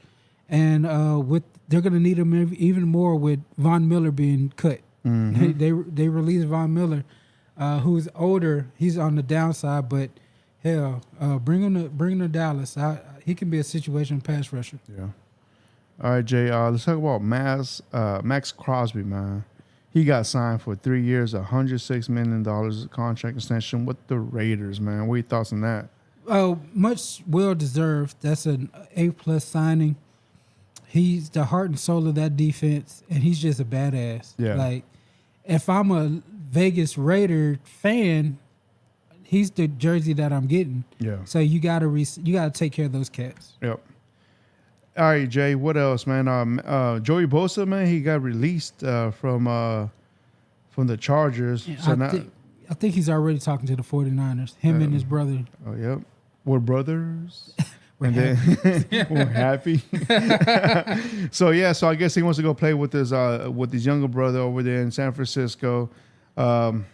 and they're going to need him even more with Von Miller being cut. Mm-hmm. They released Von Miller, who's older. He's on the downside, but hell, bring him to Dallas. He can be a situation pass rusher. Yeah. All right, Jay. Let's talk about Max Crosby, man. He got signed for 3 years, $106 million contract extension with the Raiders, man. What are your thoughts on that? Much well deserved. That's an A+ signing. He's the heart and soul of that defense, and he's just a badass. Yeah. Like, if I'm a Vegas Raider fan, he's the jersey that I'm getting. Yeah. So you gotta take care of those cats. Yep. All right, Jay. What else, man? Joey Bosa, man, he got released from the Chargers. Yeah, So I think he's already talking to the 49ers. Him and his brother. Oh, yep. We're brothers. We're We're happy. So I guess he wants to go play with his younger brother over there in San Francisco. That'd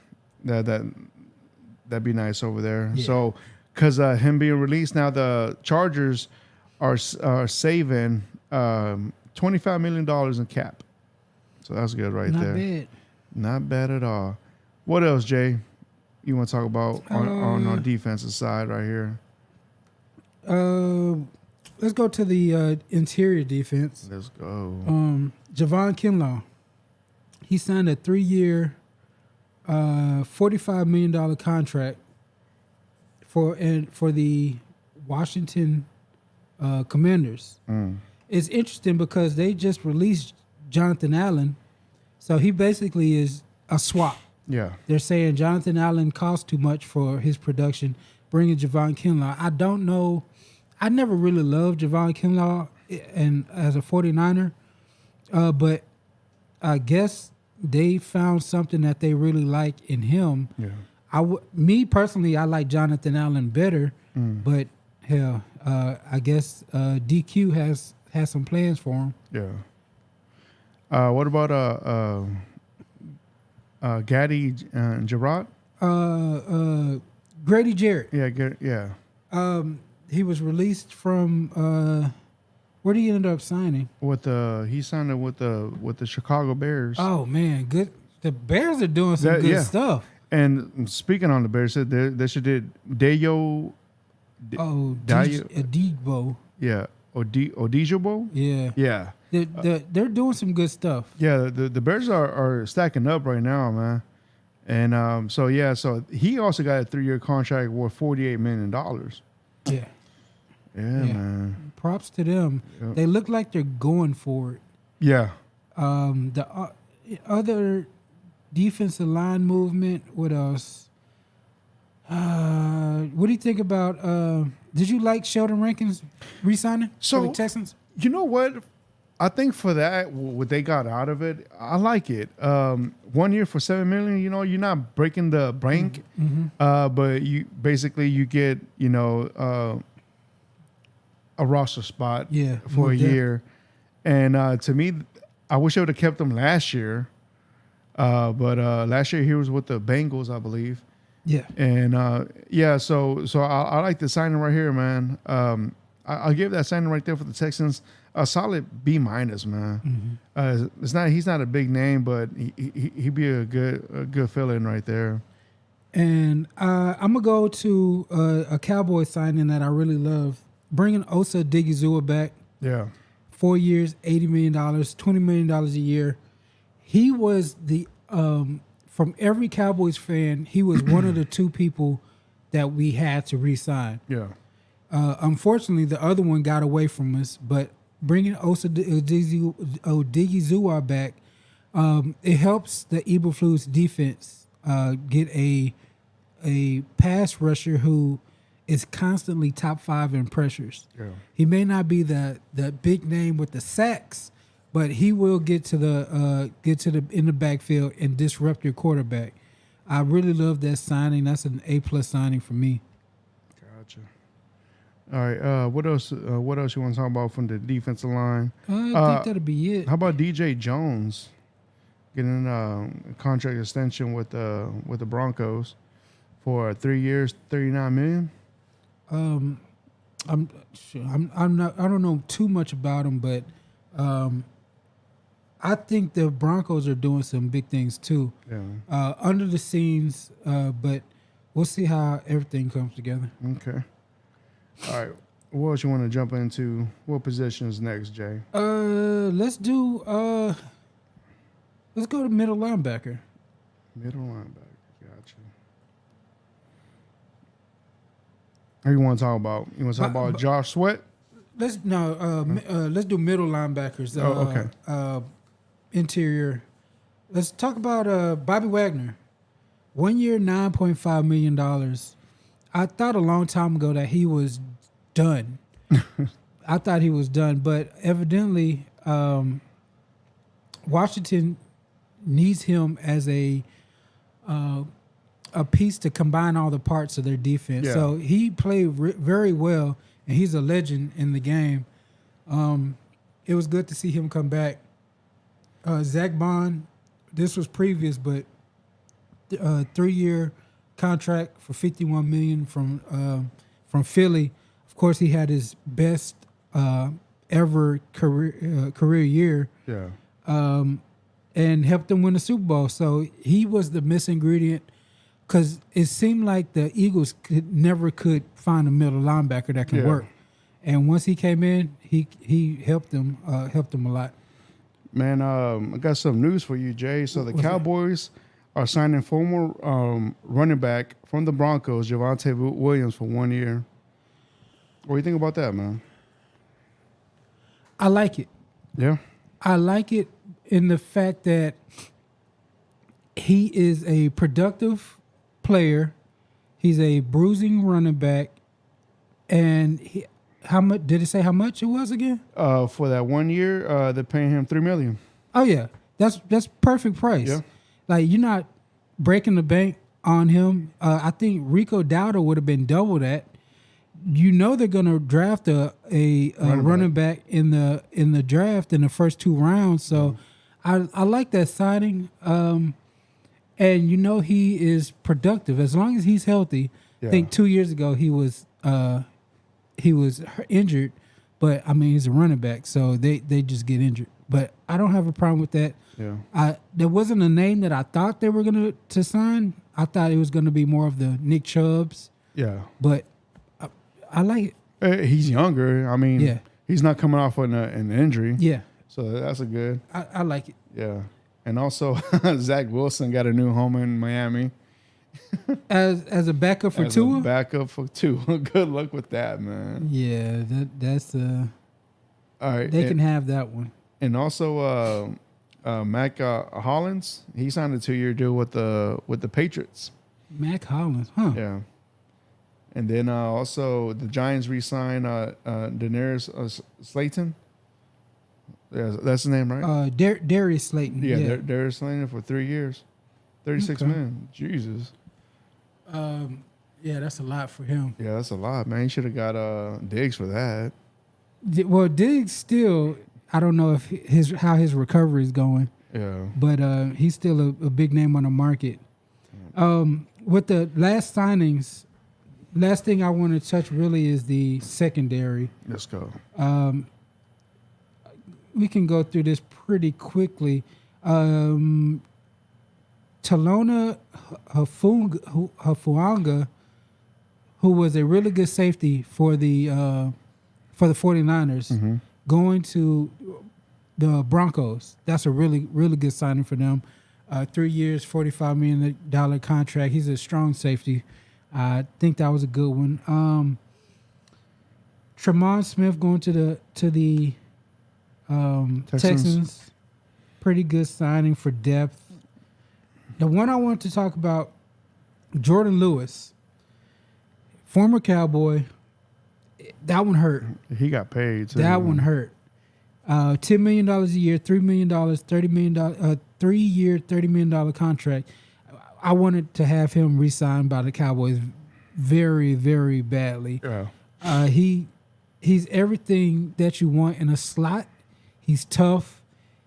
be nice over there. Yeah. So, because him being released now, the Chargers are saving $25 million in cap. So that's good right there. Not bad. Not bad at all. What else, Jay? You want to talk about on our defensive side right here? Let's go to the interior defense. Let's go. Javon Kinlaw. He signed a 3-year, $45 million contract for the Washington Commanders. It's interesting because they just released Jonathan Allen, so he basically is a swap. Yeah. They're saying Jonathan Allen costs too much for his production, bringing Javon Kinlaw. I don't know. I never really loved Javon Kinlaw and as a 49er, but I guess they found something that they really like in him. Yeah. Me personally, I like Jonathan Allen better, but hell, I guess DQ has some plans for him. Yeah. What about Gaddy and Jarrett? Grady Jarrett. Yeah. He was released from Where did he end up signing? He signed it with the Chicago Bears. Oh man, good. The Bears are doing some good stuff. And speaking on the Bears, they should did Dayo. Adigbo. Yeah, Odijobo. Yeah. They're doing some good stuff. Yeah, the Bears are stacking up right now, man. And so he also got a 3-year contract worth $48 million. Yeah. Yeah, man. Props to them. Yep. They look like they're going for it. Yeah. The other defensive line movement. What else? What do you think about? Did you like Sheldon Rankins re-signing for the Texans? You know what? I think for that, what they got out of it, I like it. 1 year for $7 million. You know, you're not breaking the bank, but you get a roster spot for a year. And to me, I wish I would have kept him last year. But last year he was with the Bengals, I believe. Yeah. And so I like the signing right here, man. I'll give that signing right there for the Texans a solid B-, man. He's not a big name, but he'd be a good fill-in right there. And I'm gonna go to a Cowboy signing that I really love. Bringing Osa Odighizuwa back. Yeah. 4 years, $80 million, $20 million a year. He was from every Cowboys fan, he was one of the two people that we had to re-sign. Yeah. Unfortunately, the other one got away from us, but bringing Osa Odighizuwa back, it helps the Eberflus defense get a pass rusher who is constantly top 5 in pressures. Yeah. He may not be the big name with the sacks, but he will get to the in the backfield and disrupt your quarterback. I really love that signing. That's an A+ signing for me. Gotcha. All right. What else? What else you want to talk about from the defensive line? I think that'll be it. How about DJ Jones getting a contract extension with the Broncos for 3 years, $39 million? I'm not. I don't know too much about him, but I think the Broncos are doing some big things too. Yeah. Under the scenes, but we'll see how everything comes together. Okay. All right. What else you want to jump into? What positions next, Jay? Let's go to middle linebacker. Middle linebacker. Gotcha. Who you want to talk about? You want to talk about Josh Sweat? Let's do middle linebackers. Okay. Interior. Let's talk about Bobby Wagner. 1 year, $9.5 million. I thought a long time ago that he was done. I thought he was done, but evidently Washington needs him as a piece to combine all the parts of their defense. Yeah. So he played very well, and he's a legend in the game. It was good to see him come back. Zach Bond, this was previous, but 3-year contract for $51 million from Philly. Of course, he had his best ever career year. Yeah. And helped them win the Super Bowl. So he was the missing ingredient because it seemed like the Eagles never could find a middle linebacker that can work. And once he came in, he helped them a lot. Man, I got some news for you, Jay. So the Cowboys are signing former running back from the Broncos, Javonte Williams, for 1 year. What do you think about that, man? I like it. Yeah? I like it in the fact that he is a productive player. He's a bruising running back. And how much did it say how much it was again? For that 1 year, they're paying him $3 million. Oh yeah. That's perfect price. Yeah. Like, you're not breaking the bank on him. I think Rico Dowdle would have been double that. You know they're gonna draft a running back in the draft in the first 2 rounds. So I like that signing. And you know he is productive as long as he's healthy. Yeah. I think 2 years ago he was injured, But I mean, he's a running back, so they just get injured. But I don't have a problem with that. Yeah. There wasn't a name that I thought they were gonna to sign. I thought it was gonna be more of the Nick Chubbs. Yeah. But I like it. He's younger. I mean, Yeah. he's not coming off an injury. Yeah. So that's a good. I like it. Yeah. And also, Zach Wilson got a new home in Miami. As a backup for As Tua? a backup for Tua. Good luck with that, man. Yeah, that's All right. they can have that one. And also, Mac Hollins, he signed a 2-year deal with the Patriots. Mac Hollins, huh? Yeah. And then also the Giants re-signed Daenerys Slayton. Yeah, that's his name, right? Darius Slayton. Yeah, Darius Slayton for 3 years, 36 Okay. million. Jesus. Yeah, that's a lot for him. Yeah, that's a lot, man. He should have got Diggs for that. Well, Diggs still, I don't know if how his recovery is going, Yeah. but he's still a big name on the market. With the last signings, last thing I want to touch really is the secondary. Let's go. We can go through this pretty quickly. Talona Hafuanga, who was a really good safety for the 49ers, going to the Broncos. That's a really, really good signing for them. 3 years, $45 million contract. He's a strong safety. I think that was a good one. Tremont Smith going to the Texans. Pretty good signing for depth. The one I want to talk about, Jordan Lewis, former Cowboy. That one hurt. He got paid too. That one hurt. $10 million a year, $3 million, $30 million, 3 year, $30 million contract. I wanted to have him re-signed by the Cowboys very, very badly. Yeah. He's everything that you want in a slot. He's tough.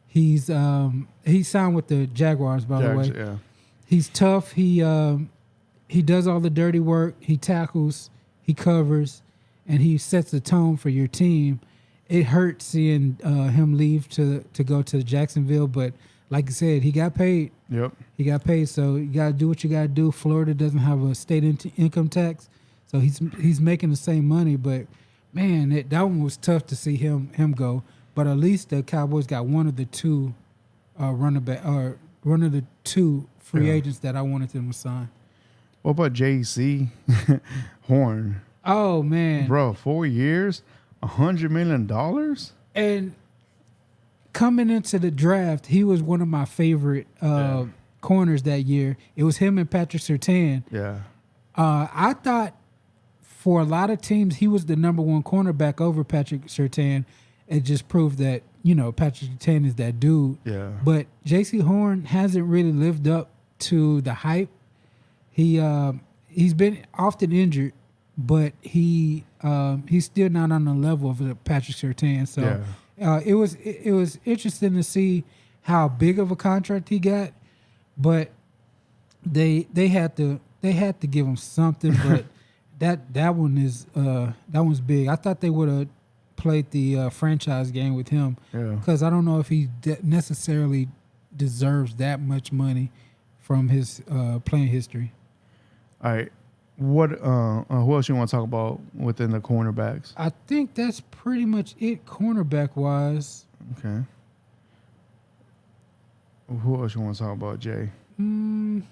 He signed with the Jaguars, by the way. Yeah. He's tough. He does all the dirty work. He tackles. He covers, and he sets the tone for your team. It hurt seeing him leave to go to Jacksonville, but like I said, he got paid. Yep. He got paid, so you got to do what you got to do. Florida doesn't have a state income tax, so he's making the same money. But man, that one was tough to see him go. But at least the Cowboys got one of the two one of the two free agents that I wanted them to sign. What about JC Horn? Oh man, Bro, 4 years, $100 million. And coming into the draft, he was one of my favorite corners that year. It was him and Patrick Surtain. Yeah. I thought for a lot of teams, he was the number one cornerback over Patrick Surtain. It just proved that, Patrick Surtain is that dude. Yeah. But J.C. Horn hasn't really lived up to the hype. He's been often injured, but he's still not on the level of Patrick Surtain. So it was interesting to see how big of a contract he got, but they had to give him something. But that one's big. I thought they would have played the franchise game with him because I don't know if he necessarily deserves that much money from his playing history. All right. What who else you want to talk about within the cornerbacks? I think that's pretty much it cornerback wise. Okay. Who else you want to talk about, Jay? I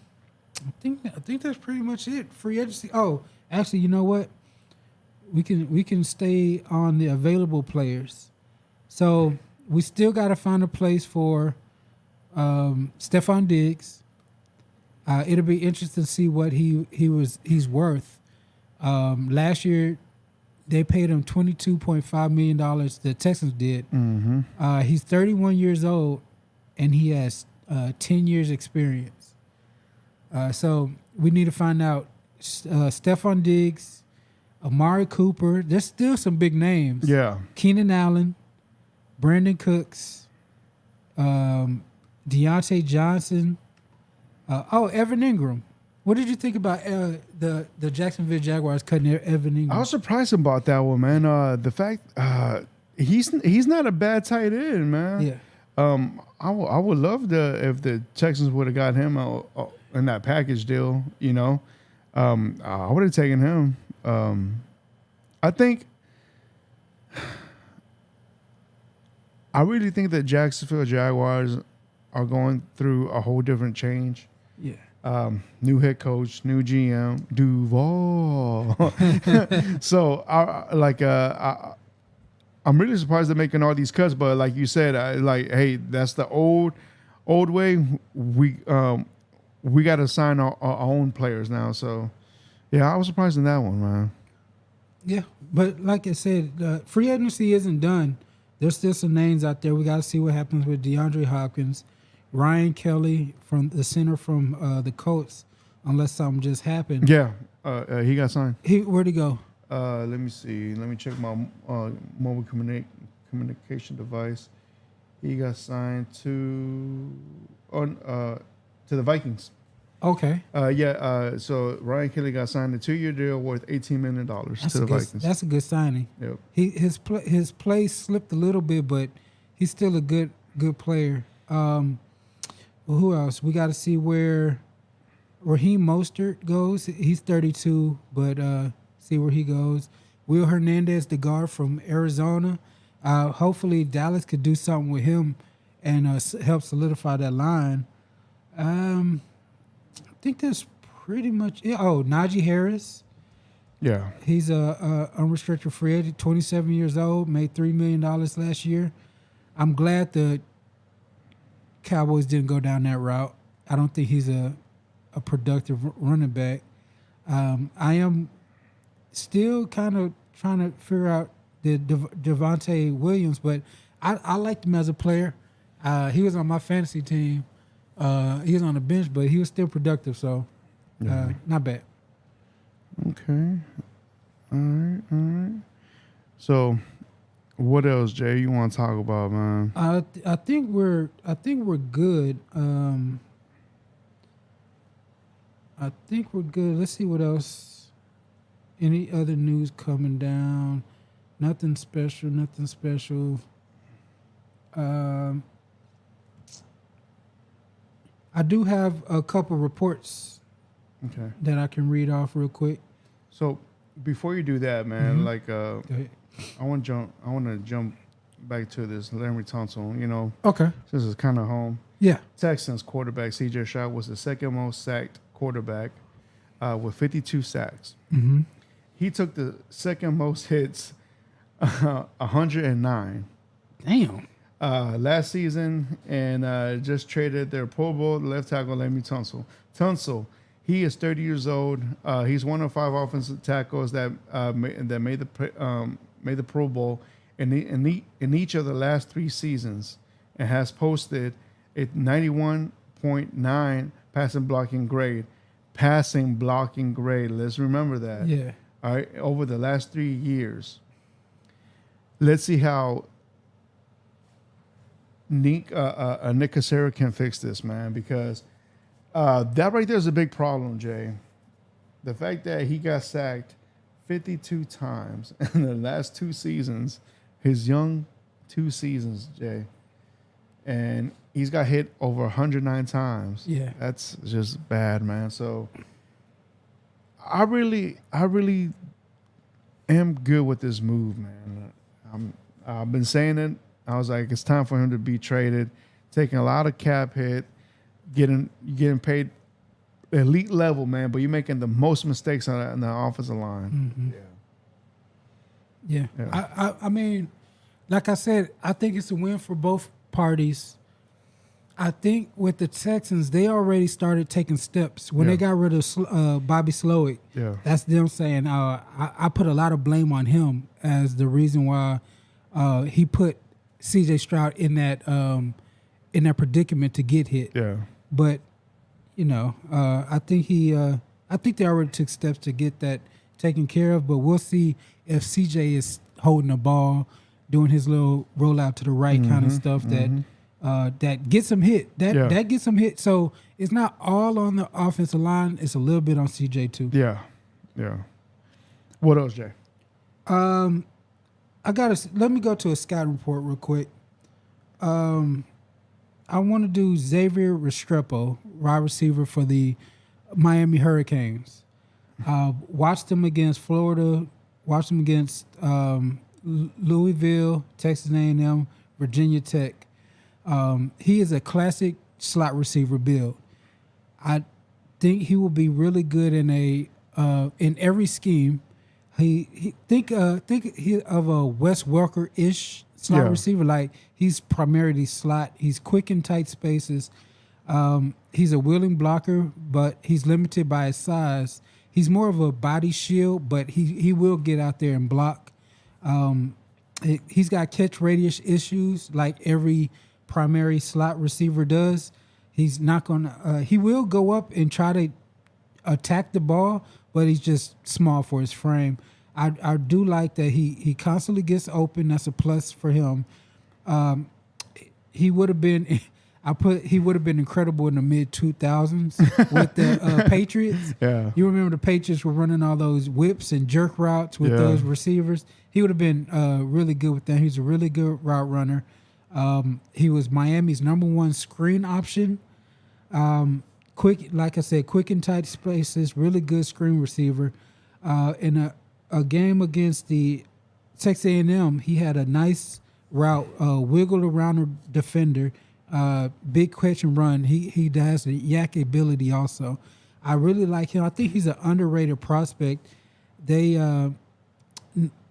think that's pretty much it. Free agency. Oh, actually, you know what? We can stay on the available players. So we still got to find a place for Stephon Diggs. It'll be interesting to see what he's worth. Last year, they paid him $22.5 million. The Texans did. Mm-hmm. He's 31 years old, and he has 10 years experience. So we need to find out Stephon Diggs, Amari Cooper. There's still some big names. Yeah. Keenan Allen, Brandon Cooks, Deontay Johnson. Evan Ingram. What did you think about the Jacksonville Jaguars cutting Evan Ingram? I was surprised about that one, man. The fact he's not a bad tight end, man. Yeah. I would love if the Texans would have got him in that package deal. You know, I would have taken him. I think. I really think that Jacksonville Jaguars are going through a whole different change. Yeah. New head coach, new GM, Duval. So I'm really surprised they're making all these cuts. But like you said, hey, that's the old way. We got to sign our own players now. So yeah, I was surprised in that one, man. Yeah, but like I said, free agency isn't done. There's still some names out there. We got to see what happens with DeAndre Hopkins, Ryan Kelly from the center from the Colts, unless something just happened. Yeah, he got signed. Where'd he go? Let me see. Let me check my mobile communication device. He got signed to the Vikings. Okay. So Ryan Kelly got signed a 2-year deal worth $18 million to the Vikings. That's a good signing. Yep. His play slipped a little bit, but he's still a good player. Well, who else? We got to see where Raheem Mostert goes. He's 32, but see where he goes. Will Hernandez, the guard from Arizona. Hopefully Dallas could do something with him and help solidify that line. I think that's pretty much it. Oh, Najee Harris. Yeah. He's a unrestricted free agent, 27 years old, made $3 million last year. I'm glad the Cowboys didn't go down that route. I don't think he's a productive running back. I am still kind of trying to figure out the Devontae Williams, but I liked him as a player. He was on my fantasy team. He was on the bench, but he was still productive, so not bad. Okay. All right. So, what else, Jay? You want to talk about, man? I think we're good. I think we're good. Let's see what else. Any other news coming down? Nothing special. I do have a couple reports that I can read off real quick. So before you do that, man, Go ahead. I want to jump back to this Laremy Tunsil. You know, Okay. This is kind of home. Yeah. Texans quarterback C.J. Stroud was the second most sacked quarterback with 52 sacks. Mm-hmm. He took the second most hits, 109. Damn. Last season, and just traded their Pro Bowl left tackle Laremy Tunsil. Tunsil, he is 30 years old. He's one of 5 offensive tackles that made the Pro Bowl in each of the last 3 seasons, and has posted a 91.9 passing blocking grade. Let's remember that. Yeah. All right, over the last 3 years. Let's see how Nick Cassera can fix this, man, because that right there is a big problem, Jay. The fact that he got sacked 52 times in the last 2 seasons, his young 2 seasons, Jay, and he's got hit over 109 times. Yeah. That's just bad, man. So I really am good with this move, man. I've been saying it. I was like, it's time for him to be traded, taking a lot of cap hit, getting paid elite level, man. But you're making the most mistakes on the offensive line. Mm-hmm. Yeah. I mean, like I said, I think it's a win for both parties. I think with the Texans, they already started taking steps when they got rid of Bobby Slowick. Yeah, that's them saying, I put a lot of blame on him as the reason why he put C.J. Stroud in that predicament to get hit. Yeah, but I think they already took steps to get that taken care of. But we'll see if C.J. is holding the ball, doing his little rollout to the right kind of stuff that gets him hit. That gets him hit. So it's not all on the offensive line. It's a little bit on C.J. too. Yeah. What else, Jay? let me go to a scout report real quick. I want to do Xavier Restrepo, wide receiver for the Miami Hurricanes. Watched him against Florida. Watched him against Louisville, Texas A&M, Virginia Tech. He is a classic slot receiver build. I think he will be really good in every scheme. Think of a Wes Welker-ish slot receiver. Like, he's primarily slot. He's quick in tight spaces. He's a willing blocker, but he's limited by his size. He's more of a body shield, but he will get out there and block. He's got catch radius issues like every primary slot receiver does. He's not gonna. He will go up and try to attack the ball, but he's just small for his frame. I do like that he constantly gets open. That's a plus for him. He would have been. He would have been incredible in the mid-2000s with the Patriots. Yeah. You remember the Patriots were running all those whips and jerk routes with those receivers. He would have been really good with that. He's a really good route runner. He was Miami's #1 screen option. Quick, like I said, quick and tight spaces, really good screen receiver. In a game against the Texas A&M, he had a nice route, wiggled around a defender. Big catch and run. He has the yak ability also. I really like him. I think he's an underrated prospect. They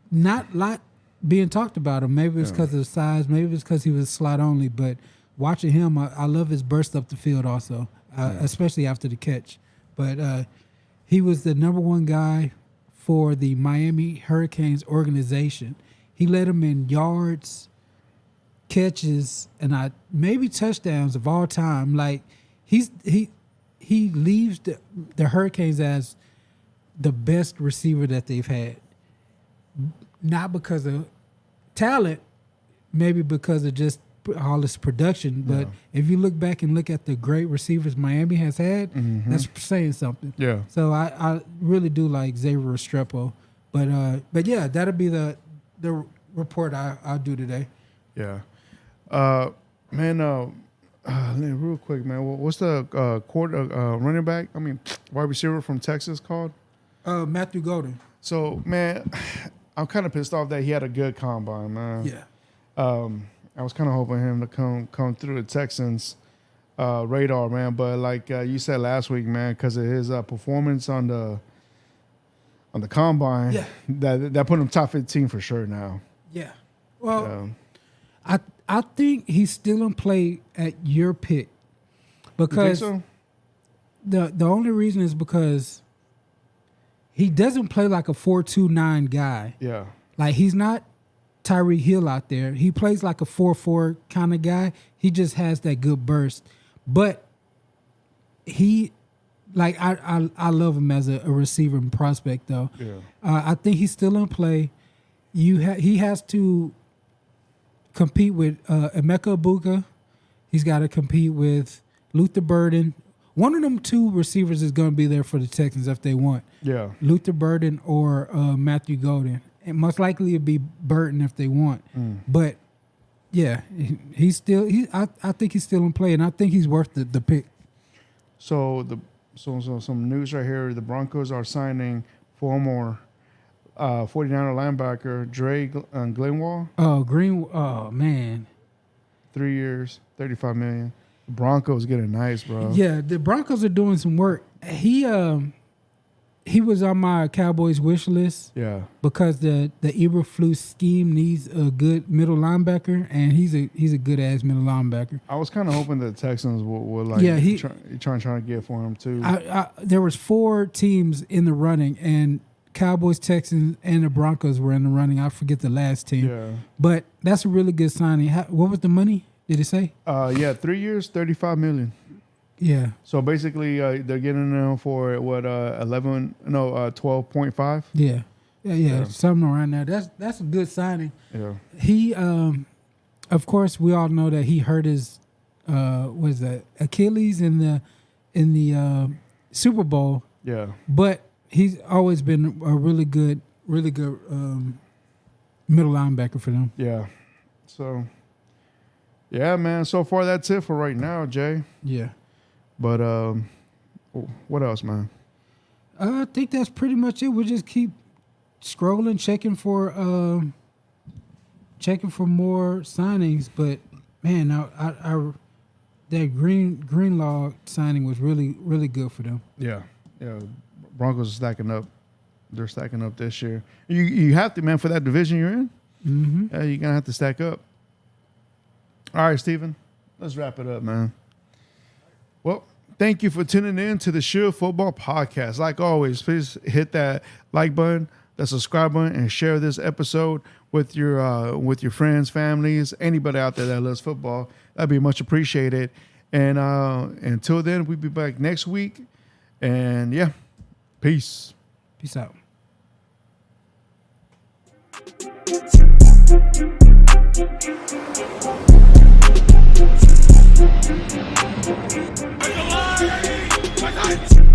not a lot being talked about him. Maybe it's because of the size. Maybe it's because he was slot only. But watching him, I love his burst up the field also, especially after the catch. But he was the #1 guy for the Miami Hurricanes organization. He led them in yards, catches, and maybe touchdowns of all time. Like, he leaves the Hurricanes as the best receiver that they've had. Not because of talent, maybe because of just all this production. But if you look back and look at the great receivers Miami has had, that's saying something. Yeah. So I really do like Xavier Restrepo. But yeah, that'll be the report I'll do today. Yeah. Real quick, man. What's the running back? I mean, wide receiver from Texas called? Matthew Golden. So, man, I'm kind of pissed off that he had a good combine, man. Yeah. I was kind of hoping him to come through the Texans' radar, man. But like you said last week, man, because of his performance on the combine, that put him top 15 for sure now. Yeah. Well, I think he's still in play at your pick because you think so? The only reason is because he doesn't play like a 4.29 guy. Yeah. Like, he's not Tyreek Hill out there. He plays like a 4.4 kind of guy. He just has that good burst. But I love him as a receiver and prospect though. Yeah. I think he's still in play. He has to compete with Emeka Egbuka. He's got to compete with Luther Burden. One of them two receivers is going to be there for the Texans if they want. Yeah. Luther Burden or Matthew Golden. And most likely it'd be Burton if they want. But yeah, I think he's still in play, and I think he's worth the pick. So some news right here. The Broncos are signing former 49er linebacker Dre Greenwald. Oh man. 3 years, $35 million. The Broncos getting nice, bro. Yeah, the Broncos are doing some work. He was on my Cowboys wish list. Yeah. Because the Eberflus scheme needs a good middle linebacker, and he's a good ass middle linebacker. I was kind of hoping that the Texans would trying to get for him too. There was 4 teams in the running, and Cowboys, Texans, and the Broncos were in the running. I forget the last team. Yeah. But that's a really good signing. What was the money? Did it say? 3 years, $35 million. Yeah. So basically, they're getting them for 12.5. Yeah, something around there. That's a good signing. Yeah. He, of course, we all know that he hurt his, Achilles in the Super Bowl. Yeah. But he's always been a really good Middle linebacker for them. Yeah. So, yeah, man. So far, that's it for right now, Jay. Yeah. But what else, man? I think that's pretty much it. We'll just keep scrolling, checking for more signings. But man, I that Greenlaw signing was really, really good for them. Yeah. Broncos are stacking up. They're stacking up this year. You have to, man, for that division you're in. Mm-hmm. Yeah, you're gonna have to stack up. All right, Steven, let's wrap it up, man. Well, thank you for tuning in to the Shield Football Podcast. Like always, please hit that like button, that subscribe button, and share this episode with your friends, families, anybody out there that loves football. That'd be much appreciated. And until then, we'll be back next week. And yeah, peace. Peace out. Alive!